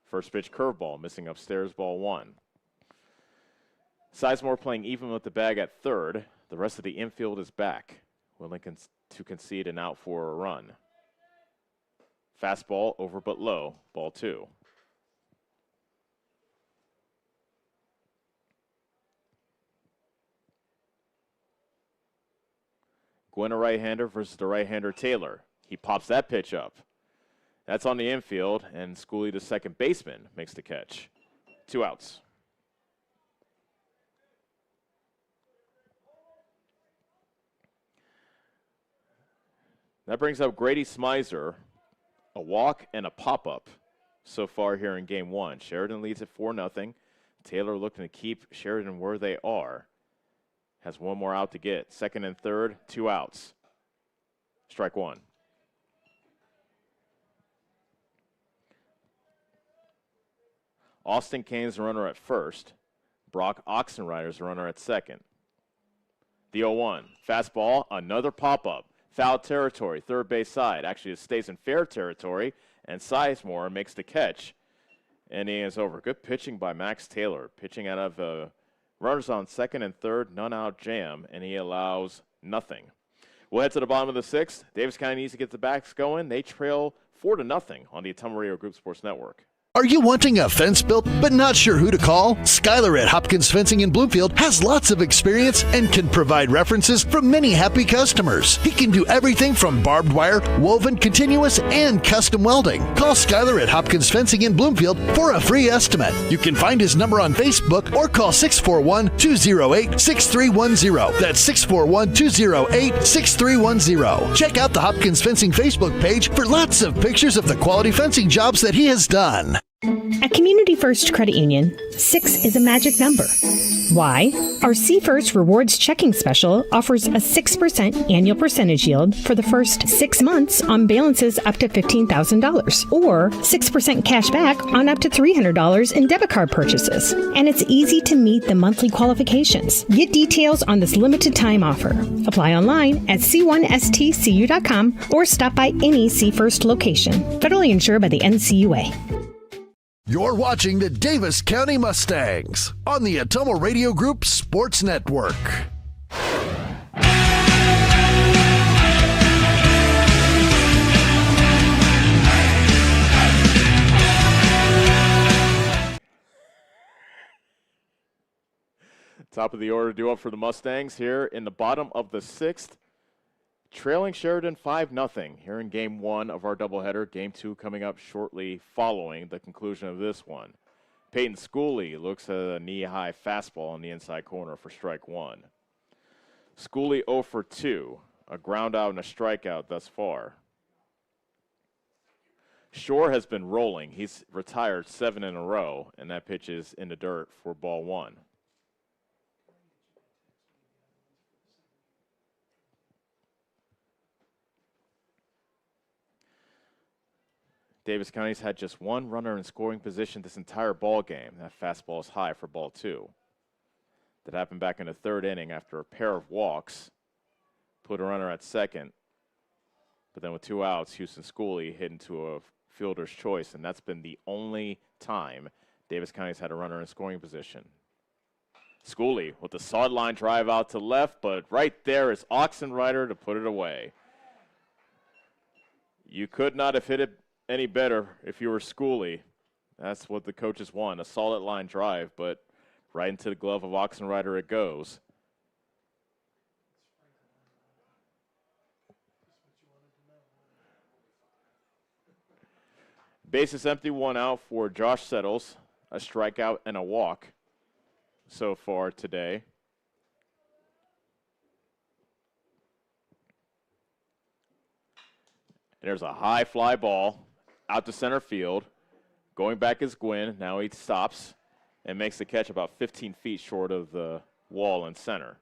First pitch curveball, missing upstairs, ball 1. Sizemore playing even with the bag at third. The rest of the infield is back, willing to concede an out for a run. Fastball over but low, ball 2. Gwynn, a right-hander versus the right-hander Taylor. He pops that pitch up. That's on the infield, and Schooley, the second baseman, makes the catch. 2 outs. That brings up Grady Smizer, a walk and a pop-up so far here in Game 1. Sheridan leads at 4-0. Taylor looking to keep Sheridan where they are. Has one more out to get. Second and third, 2 outs. Strike 1. Austin Kane's the runner at first. Brock Oxenrider's the runner at second. The 0-1. Fastball, another pop-up. Foul territory, third base side. Actually, it stays in fair territory, and Sizemore makes the catch. And he is over. Good pitching by Max Taylor. Pitching out of runners on second and third, none out jam, and he allows nothing. We'll head to the bottom of the 6th. Davis County needs to get the backs going. They trail 4-0 on the Ottumwa Radio Group Sports Network. Are you wanting a fence built but not sure who to call? Skylar at Hopkins Fencing in Bloomfield has lots of experience and can provide references from many happy customers. He can do everything from barbed wire, woven, continuous, and custom welding. Call Skylar at Hopkins Fencing in Bloomfield for a free estimate. You can find his number on Facebook or call 641-208-6310. That's 641-208-6310. Check out the Hopkins Fencing Facebook page for lots of pictures of the quality fencing jobs that he has done. At Community First Credit Union, 6 is a magic number. Why? Our See First Rewards Checking Special offers a 6% annual percentage yield for the first 6 months on balances up to $15,000, or 6% cash back on up to $300 in debit card purchases. And it's easy to meet the monthly qualifications. Get details on this limited time offer. Apply online at c1stcu.com or stop by any See First location. Federally insured by the NCUA. You're watching the Davis County Mustangs on the Ottumwa Radio Group Sports Network. Top of the order due up for the Mustangs here in the bottom of the 6th. Trailing Sheridan 5-0 here in Game 1 of our doubleheader. Game 2 coming up shortly following the conclusion of this one. Peyton Schooley looks at a knee-high fastball on the inside corner for strike 1. Schooley 0 for 2, a ground out and a strikeout thus far. Shore has been rolling. He's retired 7 in a row, and that pitch is in the dirt for ball 1. Davis County's had just one runner in scoring position this entire ball game. That fastball is high for ball 2. That happened back in the 3rd inning after a pair of walks. Put a runner at second. But then with 2 outs, Houston Schooley hit into a fielder's choice, and that's been the only time Davis County's had a runner in scoring position. Schooley with the sideline drive out to left, but right there is Oxenrider to put it away. You could not have hit it any better if you were Schooley. That's what the coaches want, a solid line drive, but right into the glove of Oxenrider it goes. Bases empty, 1 out for Josh Settles, a strikeout and a walk so far today. And there's a high fly ball out to center field. Going back is Gwynn. Now he stops and makes the catch about 15 feet short of the wall in center.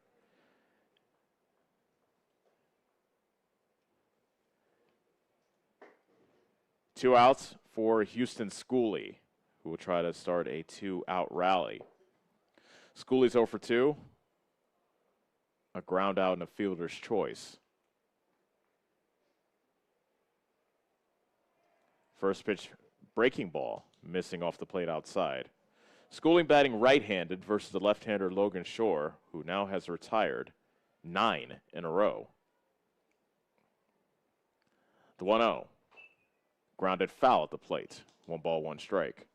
Two outs for Houston Schooley, who will try to start a 2-out rally. Schooley's 0 for 2. A ground out and a fielder's choice. First pitch, breaking ball, missing off the plate outside. Schooley batting right-handed versus the left-hander Logan Shore, who now has retired 9 in a row. The 1-0. Grounded foul at the plate. 1 ball, 1 strike.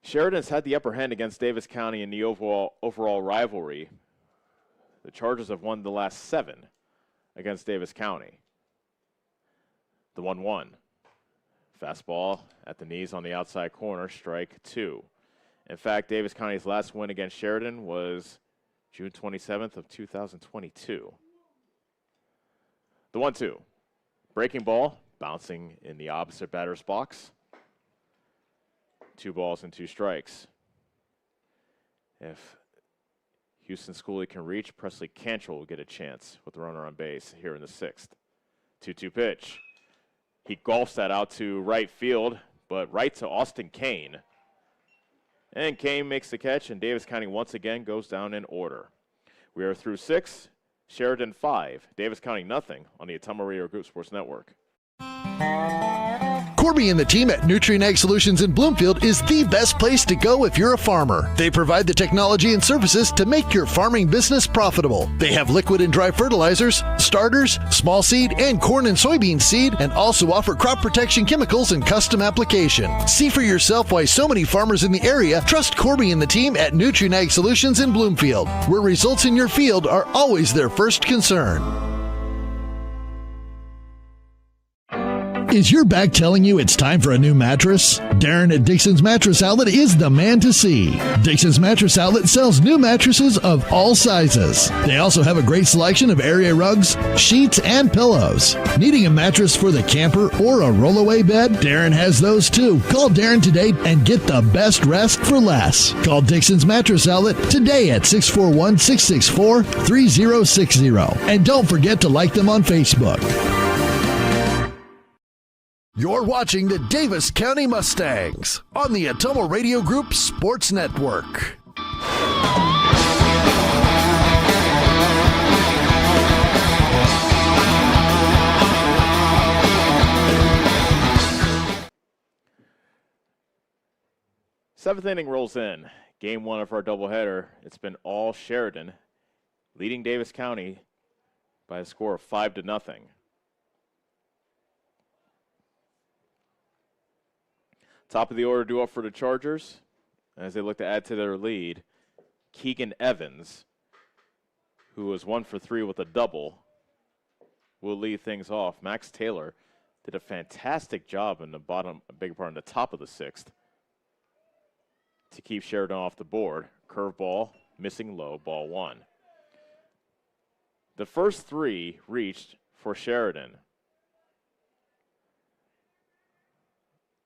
Sheridan's had the upper hand against Davis County in the overall rivalry. The Chargers have won the last 7 against Davis County. The 1-1. Fastball at the knees on the outside corner, strike 2. In fact, Davis County's last win against Sheridan was June 27th of 2022. The 1-2. Breaking ball, bouncing in the opposite batter's box. 2 balls and 2 strikes. If Houston Schooley can reach, Presley Cantrell will get a chance with the runner on base here in the 6th. 2-2 pitch. He golfs that out to right field, but right to Austin Kane. And Kane makes the catch, and Davis County once again goes down in order. We are through 6, Sheridan 5, Davis County nothing on the Ottumwa Radio Group Sports Network. Corby and the team at Nutrien Ag Solutions in Bloomfield is the best place to go if you're a farmer. They provide the technology and services to make your farming business profitable. They have liquid and dry fertilizers, starters, small seed, and corn and soybean seed, and also offer crop protection chemicals and custom application. See for yourself why so many farmers in the area trust Corby and the team at Nutrien Ag Solutions in Bloomfield, where results in your field are always their first concern. Is your back telling you it's time for a new mattress? Darren at Dixon's Mattress Outlet is the man to see. Dixon's Mattress Outlet sells new mattresses of all sizes. They also have a great selection of area rugs, sheets, and pillows. Needing a mattress for the camper or a rollaway bed? Darren has those too. Call Darren today and get the best rest for less. Call Dixon's Mattress Outlet today at 641-664-3060. And don't forget to like them on Facebook. You're watching the Davis County Mustangs on the Ottumwa Radio Group Sports Network. Seventh inning rolls in. Game 1 of our doubleheader. It's been all Sheridan, leading Davis County by a score of 5-0. Top of the order duo for the Chargers as they look to add to their lead. Keegan Evans, who was 1 for 3 with a double, will lead things off. Max Taylor did a fantastic job in the the top of the 6th to keep Sheridan off the board. Curveball, missing low, ball 1. The first 3 reached for Sheridan.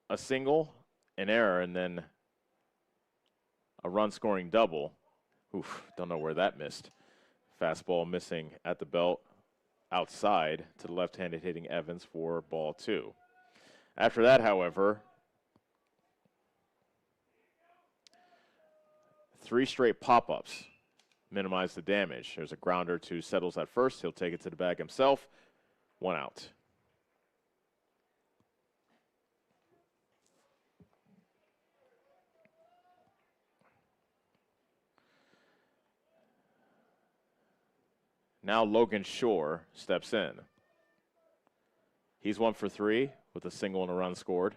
A single, an error, and then a run-scoring double. Oof, don't know where that missed. Fastball missing at the belt, outside to the left-handed hitting Evans for ball 2. After that, however, 3 straight pop-ups minimize the damage. There's a grounder to Settles at first. He'll take it to the bag himself. 1 out. Now Logan Shore steps in. He's 1 for 3 with a single and a run scored.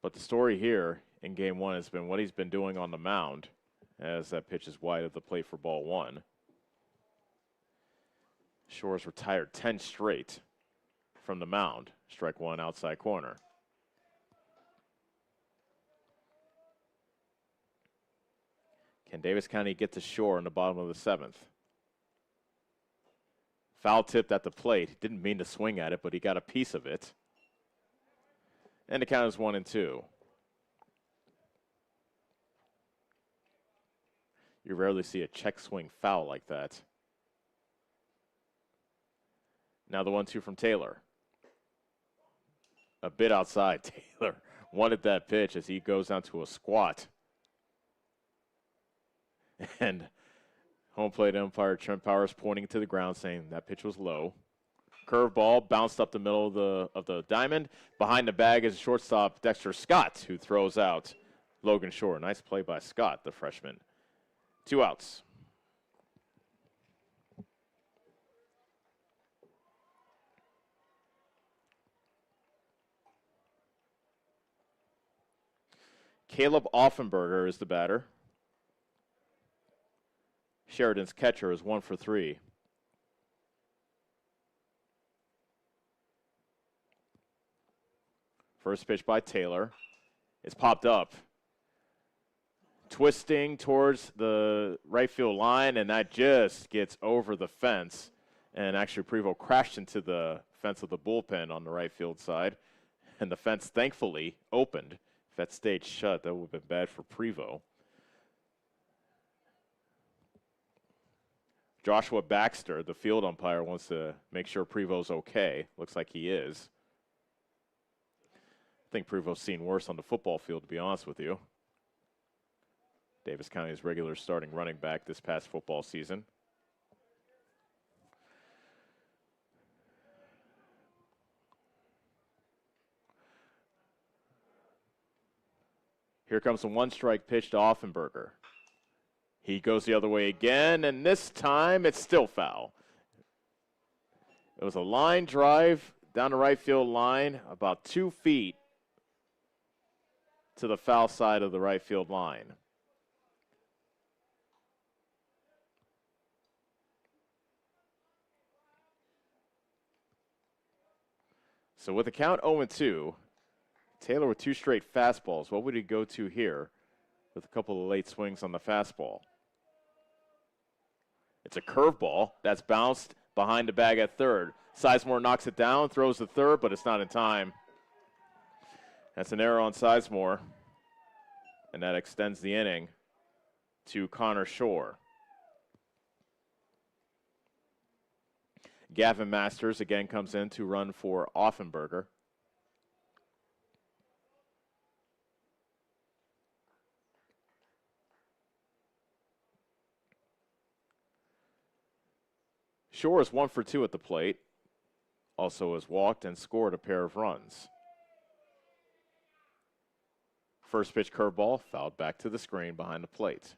But the story here in game 1 has been what he's been doing on the mound as that pitch is wide of the plate for ball 1. Shore's retired 10 straight from the mound. Strike 1, outside corner. Can Davis County get to Shore in the bottom of the 7th? Foul tipped at the plate. Didn't mean to swing at it, but he got a piece of it. And the count is 1-2. You rarely see a check swing foul like that. Now the 1-2 from Taylor. A bit outside. Taylor wanted that pitch as he goes down to a squat. And home plate umpire Trent Powers pointing to the ground saying that pitch was low. Curveball bounced up the middle of the diamond. Behind the bag is shortstop Dexter Scott, who throws out Logan Shore. Nice play by Scott, the freshman. 2 outs. Caleb Offenberger is the batter. Sheridan's catcher is 1 for 3. First pitch by Taylor is popped up. Twisting towards the right field line, and that just gets over the fence. And actually, Prevost crashed into the fence of the bullpen on the right field side. And the fence, thankfully, opened. If that stayed shut, that would have been bad for Prevost. Joshua Baxter, the field umpire, wants to make sure Prevost's okay. Looks like he is. I think Prevost's seen worse on the football field, to be honest with you. Davis County's regular starting running back this past football season. Here comes a 1-strike pitch to Offenberger. He goes the other way again, and this time it's still foul. It was a line drive down the right field line, about 2 feet to the foul side of the right field line. So with the count 0-2, Taylor with 2 straight fastballs. What would he go to here with a couple of late swings on the fastball? It's a curveball that's bounced behind the bag at third. Sizemore knocks it down, throws the third, but it's not in time. That's an error on Sizemore, and that extends the inning to Connor Shore. Gavin Masters again comes in to run for Offenberger. Shore is 1 for 2 at the plate. Also has walked and scored a pair of runs. First pitch curveball fouled back to the screen behind the plate.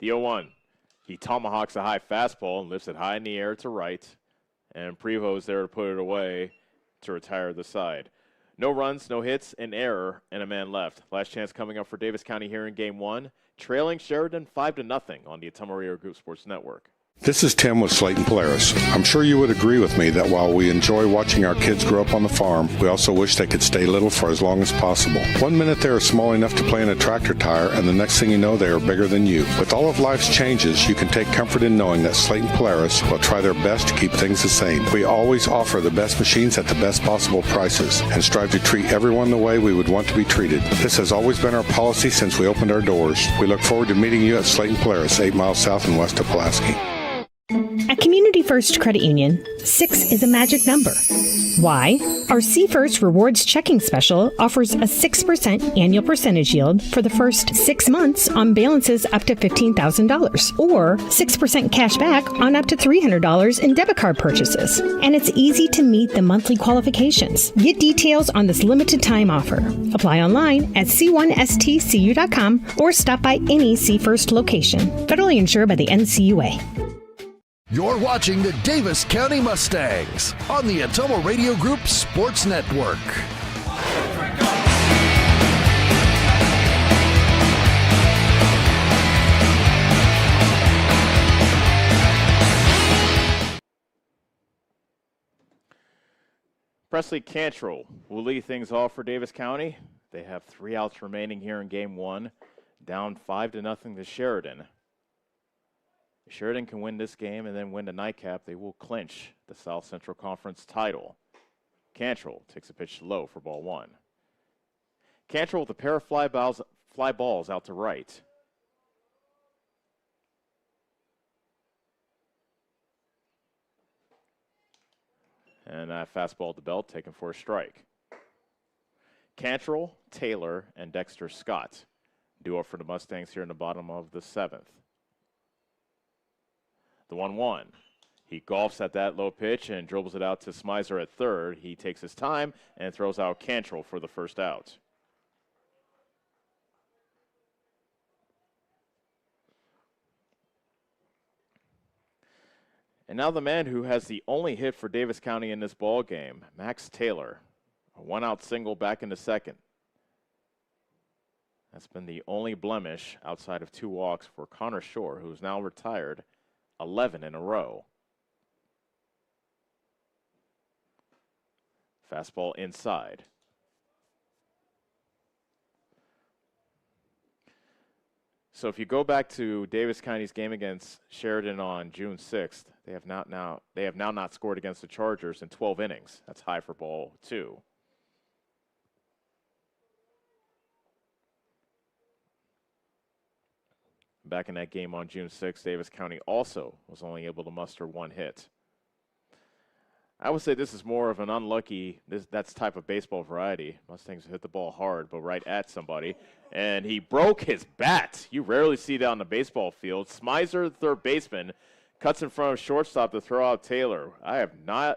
The 0-1. He tomahawks a high fastball and lifts it high in the air to right. And Prevo's there to put it away to retire the side. No runs, no hits, an error, and a man left. Last chance coming up for Davis County here in Game 1. Trailing Sheridan 5-0 on the Ottumwa Radio Group Sports Network. This is Tim with Slayton Polaris. I'm sure you would agree with me that while we enjoy watching our kids grow up on the farm, we also wish they could stay little for as long as possible. 1 minute they are small enough to play in a tractor tire, and the next thing you know, they are bigger than you. With all of life's changes, you can take comfort in knowing that Slayton Polaris will try their best to keep things the same. We always offer the best machines at the best possible prices and strive to treat everyone the way we would want to be treated. This has always been our policy since we opened our doors. We look forward to meeting you at Slayton Polaris, 8 miles south and west of Pulaski. At Community First Credit Union, 6 is a magic number. Why? Our See First Rewards Checking Special offers a 6% annual percentage yield for the first 6 months on balances up to $15,000, or 6% cash back on up to $300 in debit card purchases. And it's easy to meet the monthly qualifications. Get details on this limited time offer. Apply online at c1stcu.com or stop by any See First location. Federally insured by the NCUA. You're watching the Davis County Mustangs on the Ottumwa Radio Group Sports Network. Presley Cantrell will lead things off for Davis County. They have 3 outs remaining here in Game 1, down 5-0 to Sheridan. If Sheridan can win this game and then win the nightcap, they will clinch the South Central Conference title. Cantrell takes a pitch low for ball 1. Cantrell with a pair of fly balls out to right. And that fastball to belt taken for a strike. Cantrell, Taylor, and Dexter Scott duo for the Mustangs here in the bottom of the 7th. The 1-1. He golfs at that low pitch and dribbles it out to Smizer at third. He takes his time and throws out Cantrell for the first out. And now the man who has the only hit for Davis County in this ball game, Max Taylor. A 1-out single back in the second. That's been the only blemish outside of 2 walks for Connor Shore, who is now retired 11 in a row. Fastball inside. So if you go back to Davis County's game against Sheridan on June 6th, they have now not scored against the Chargers in 12 innings. That's high for ball 2. Back in that game on June 6th, Davis County also was only able to muster 1 hit. I would say this is more of an unlucky, that's type of baseball variety. Mustangs hit the ball hard, but right at somebody. And he broke his bat. You rarely see that on the baseball field. Smizer, the third baseman, cuts in front of shortstop to throw out Taylor. I have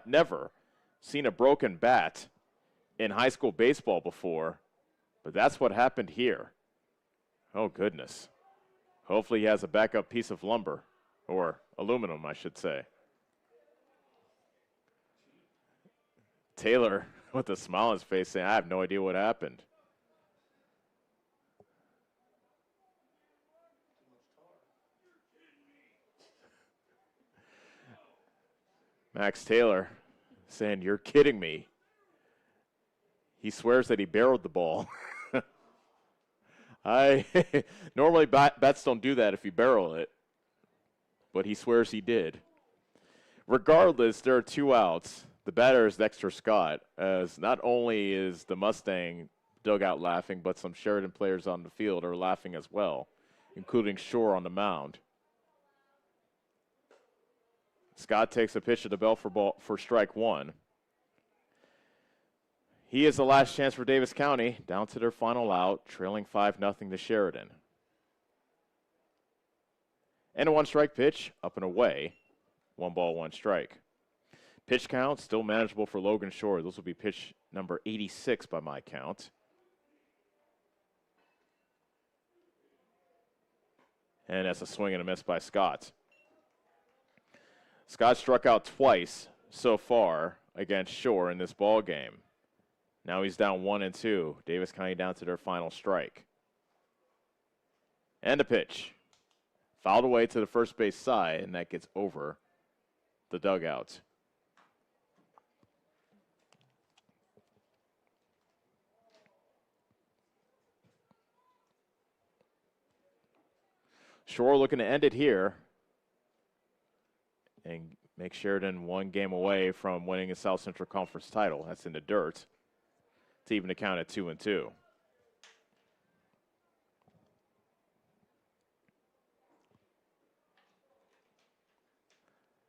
never seen a broken bat in high school baseball before, but that's what happened here. Oh, goodness. Hopefully he has a backup piece of lumber, or aluminum, I should say. Taylor, with a smile on his face, saying, I have no idea what happened. Max Taylor saying, you're kidding me. He swears that he barreled the ball. Normally bats don't do that if you barrel it, but he swears he did. Regardless, there are 2 outs. The batter is Dexter Scott, as not only is the Mustang dugout laughing, but some Sheridan players on the field are laughing as well, including Shore on the mound. Scott takes a pitch to the belt for strike 1. He is the last chance for Davis County, down to their final out, trailing 5-0 to Sheridan. And a 1-strike pitch, up and away. 1 ball, 1 strike. Pitch count, still manageable for Logan Shore. This will be pitch number 86 by my count. And that's a swing and a miss by Scott. Scott struck out twice so far against Shore in this ball game. Now he's down 1-2. Davis County down to their final strike. And a pitch. Fouled away to the first base side, and that gets over the dugout. Shore looking to end it here and make Sheridan one game away from winning a South Central Conference title. That's in the dirt to even the count at 2-2.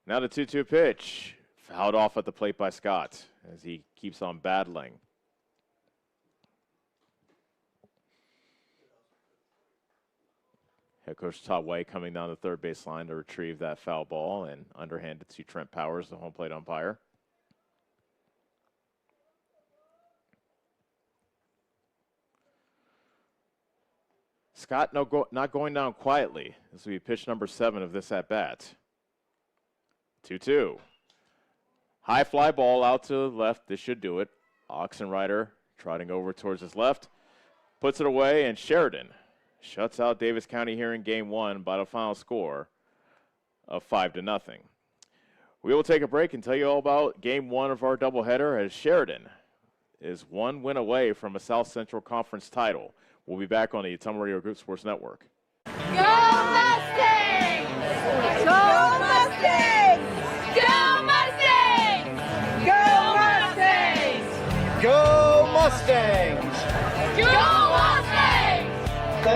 Now the 2-2 pitch. Fouled off at the plate by Scott as he keeps on battling. Head coach Todd White coming down the third base line to retrieve that foul ball and underhanded to Trent Powers, the home plate umpire. Scott not going down quietly. This will be pitch number 7 of this at-bat. 2-2. High fly ball out to the left. This should do it. Oxenrider trotting over towards his left. Puts it away, and Sheridan shuts out Davis County here in Game 1 by the final score of 5-0. We will take a break and tell you all about Game 1 of our doubleheader as Sheridan is one win away from a South Central Conference title. We'll be back on the Ottumwa Radio Group Sports Network. Go Mustangs! Go Mustangs! Go Mustangs! Go Mustangs! Go Mustangs! Go Mustangs! Go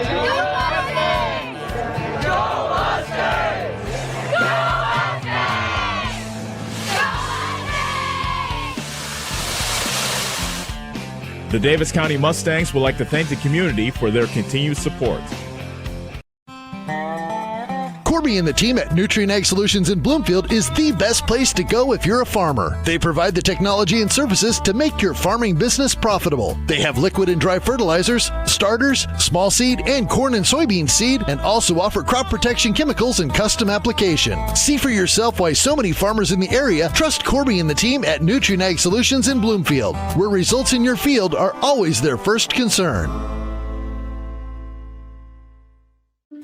Mustangs! Go Mustangs! Go Mustangs! The Davis County Mustangs would like to thank the community for their continued support. Corby and the team at Nutrient Ag Solutions in Bloomfield is the best place to go if you're a farmer. They provide the technology and services to make your farming business profitable. They have liquid and dry fertilizers, starters, small seed, and corn and soybean seed, and also offer crop protection chemicals and custom application. See for yourself why so many farmers in the area trust Corby and the team at Nutrient Ag Solutions in Bloomfield, where results in your field are always their first concern.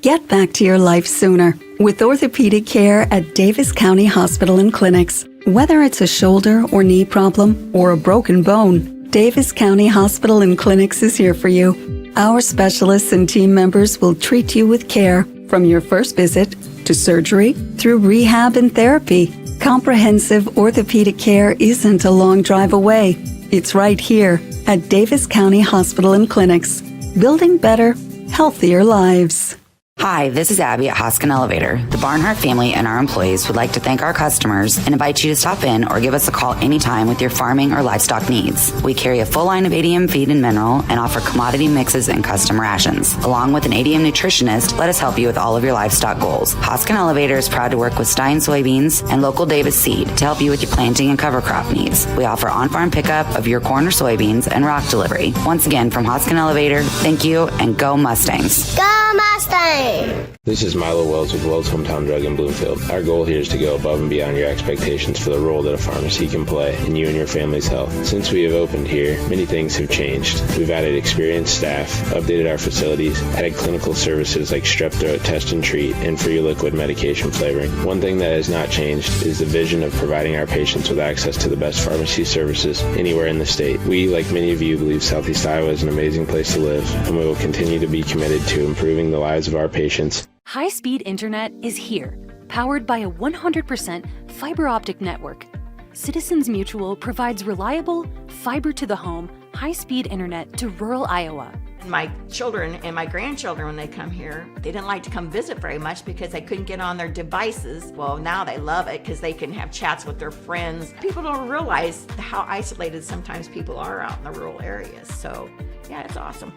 Get back to your life sooner with orthopedic care at Davis County Hospital and Clinics. Whether it's a shoulder or knee problem or a broken bone, Davis County Hospital and Clinics is here for you. Our specialists and team members will treat you with care from your first visit to surgery through rehab and therapy. Comprehensive orthopedic care isn't a long drive away. It's right here at Davis County Hospital and Clinics, building better, healthier lives. Hi, this is Abby at Hoskin Elevator. The Barnhart family and our employees would like to thank our customers and invite you to stop in or give us a call anytime with your farming or livestock needs. We carry a full line of ADM feed and mineral and offer commodity mixes and custom rations. Along with an ADM nutritionist, let us help you with all of your livestock goals. Hoskin Elevator is proud to work with Stein soybeans and local Davis seed to help you with your planting and cover crop needs. We offer on-farm pickup of your corn or soybeans and rock delivery. Once again, from Hoskin Elevator, thank you and go Mustangs. Go Mustangs! This is Milo Wells with Wells Hometown Drug in Bloomfield. Our goal here is to go above and beyond your expectations for the role that a pharmacy can play in you and your family's health. Since we have opened here, many things have changed. We've added experienced staff, updated our facilities, added clinical services like strep throat test and treat, and free liquid medication flavoring. One thing that has not changed is the vision of providing our patients with access to the best pharmacy services anywhere in the state. We, like many of you, believe Southeast Iowa is an amazing place to live, and we will continue to be committed to improving the lives of our patients. High-speed internet is here, powered by a 100% fiber optic network. Citizens Mutual provides reliable, fiber-to-the-home, high-speed internet to rural Iowa. My children and my grandchildren, when they come here, they didn't like to come visit very much because they couldn't get on their devices. Well, now they love it because they can have chats with their friends. People don't realize how isolated sometimes people are out in the rural areas. So, yeah, it's awesome.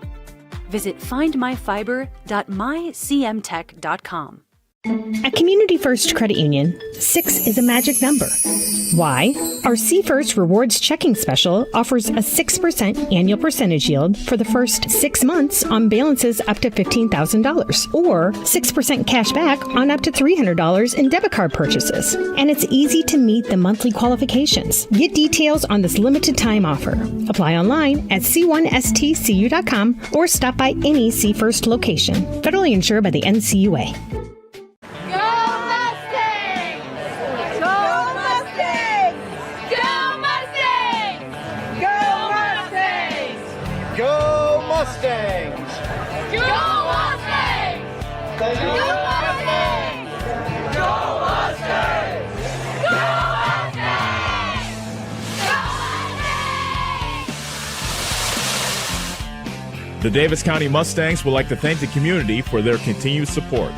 Visit findmyfiber.mycmtech.com. At Community First Credit Union, 6 is a magic number. Why? Our See First Rewards checking special offers a 6% annual percentage yield for the first 6 months on balances up to $15,000, or 6% cash back on up to $300 in debit card purchases. And it's easy to meet the monthly qualifications. Get details on this limited time offer. Apply online at c1stcu.com or stop by any See First location. Federally insured by the NCUA. Go Mustangs! Go Mustangs! Go Mustangs! Go Mustangs! Go Mustangs! Go The Davis County Mustangs would like to thank the community for their continued support.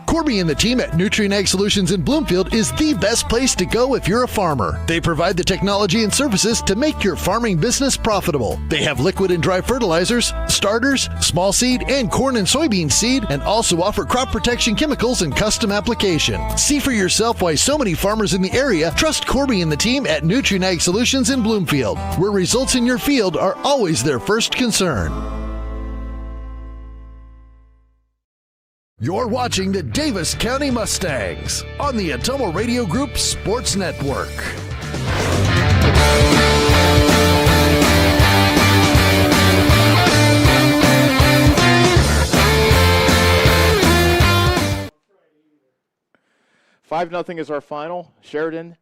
Corby and the team at Nutrient Ag Solutions in Bloomfield is the best place to go if you're a farmer. They provide the technology and services to make your farming business profitable. They have liquid and dry fertilizers, starters, small seed, and corn and soybean seed, and also offer crop protection chemicals and custom application. See for yourself why so many farmers in the area trust Corby and the team at Nutrient Ag Solutions in Bloomfield, where results in your field are always their first concern. You're watching the Davis County Mustangs on the Atomo Radio Group Sports Network. Five 0 is our final. Sheridan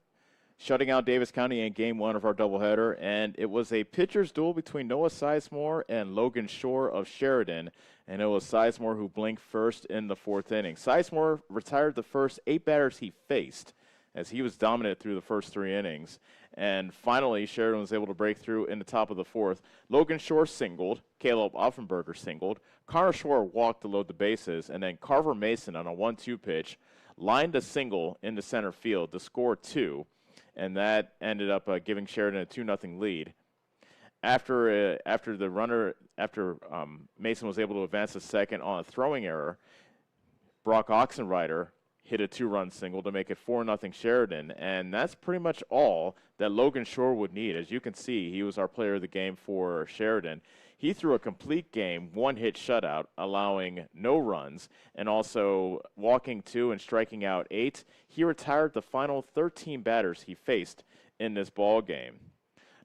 shutting out Davis County in Game 1 of our doubleheader, and it was a pitcher's duel between Noah Sizemore and Logan Shore of Sheridan, and it was Sizemore who blinked first in the 4th inning. Sizemore retired the first 8 batters he faced, as he was dominant through the first 3 innings, and finally Sheridan was able to break through in the top of the 4th. Logan Shore singled, Caleb Offenberger singled, Connor Shore walked to load the bases, and then Carver Mason on a 1-2 pitch lined a single into center field to score 2. And that ended up giving Sheridan a 2-0 lead. After Mason was able to advance to second on a throwing error, Brock Oxenrider hit a 2-run single to make it 4-0 Sheridan, and that's pretty much all that Logan Shore would need. As you can see, he was our player of the game for Sheridan. He threw a complete game, 1-hit shutout, allowing no runs, and also walking 2 and striking out 8. He retired the final 13 batters he faced in this ball game.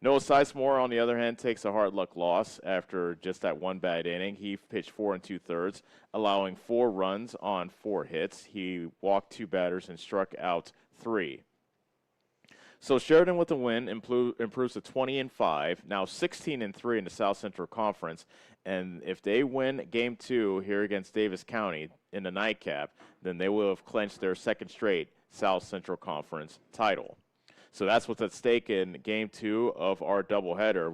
Noah Sizemore, on the other hand, takes a hard luck loss after just that one bad inning. He pitched 4 2/3, allowing 4 runs on 4 hits. He walked 2 batters and struck out 3. So Sheridan with the win improves to 20-5, now 16-3 in the South Central Conference. And if they win Game 2 here against Davis County in the nightcap, then they will have clinched their second straight South Central Conference title. So that's what's at stake in Game 2 of our doubleheader.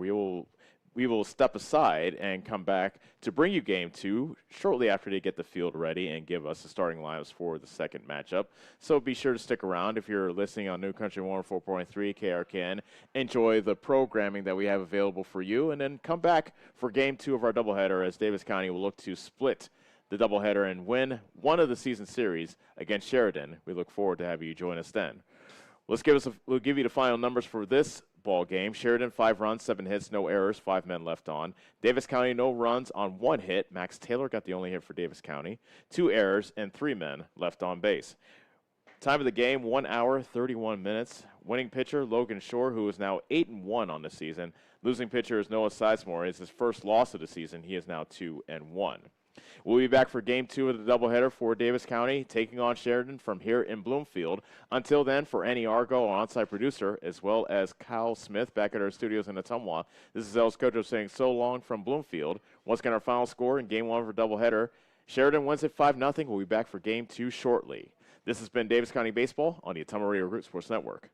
We will step aside and come back to bring you Game 2 shortly after they get the field ready and give us the starting lineups for the second matchup. So be sure to stick around if you're listening on New Country 104.3 KRKN. Enjoy the programming that we have available for you, and then come back for Game 2 of our doubleheader as Davis County will look to split the doubleheader and win one of the season series against Sheridan. We look forward to having you join us then. We'll give you the final numbers for this ball game. Sheridan, 5 runs, 7 hits, no errors, 5 men left on. Davis County, no runs on 1 hit. Max Taylor got the only hit for Davis County. 2 errors and 3 men left on base. Time of the game, 1 hour, 31 minutes. Winning pitcher, Logan Shore, who is now 8-1 on the season. Losing pitcher is Noah Sizemore. It's his first loss of the season. He is now 2-1. We'll be back for Game 2 of the doubleheader for Davis County, taking on Sheridan from here in Bloomfield. Until then, for Annie Argo, our on-site producer, as well as Kyle Smith back at our studios in Ottumwa, this is Els Kojo saying so long from Bloomfield. Once again, our final score in Game 1 for doubleheader. Sheridan wins it 5-0. We'll be back for Game 2 shortly. This has been Davis County Baseball on the Ottumwa Radio Group Sports Network.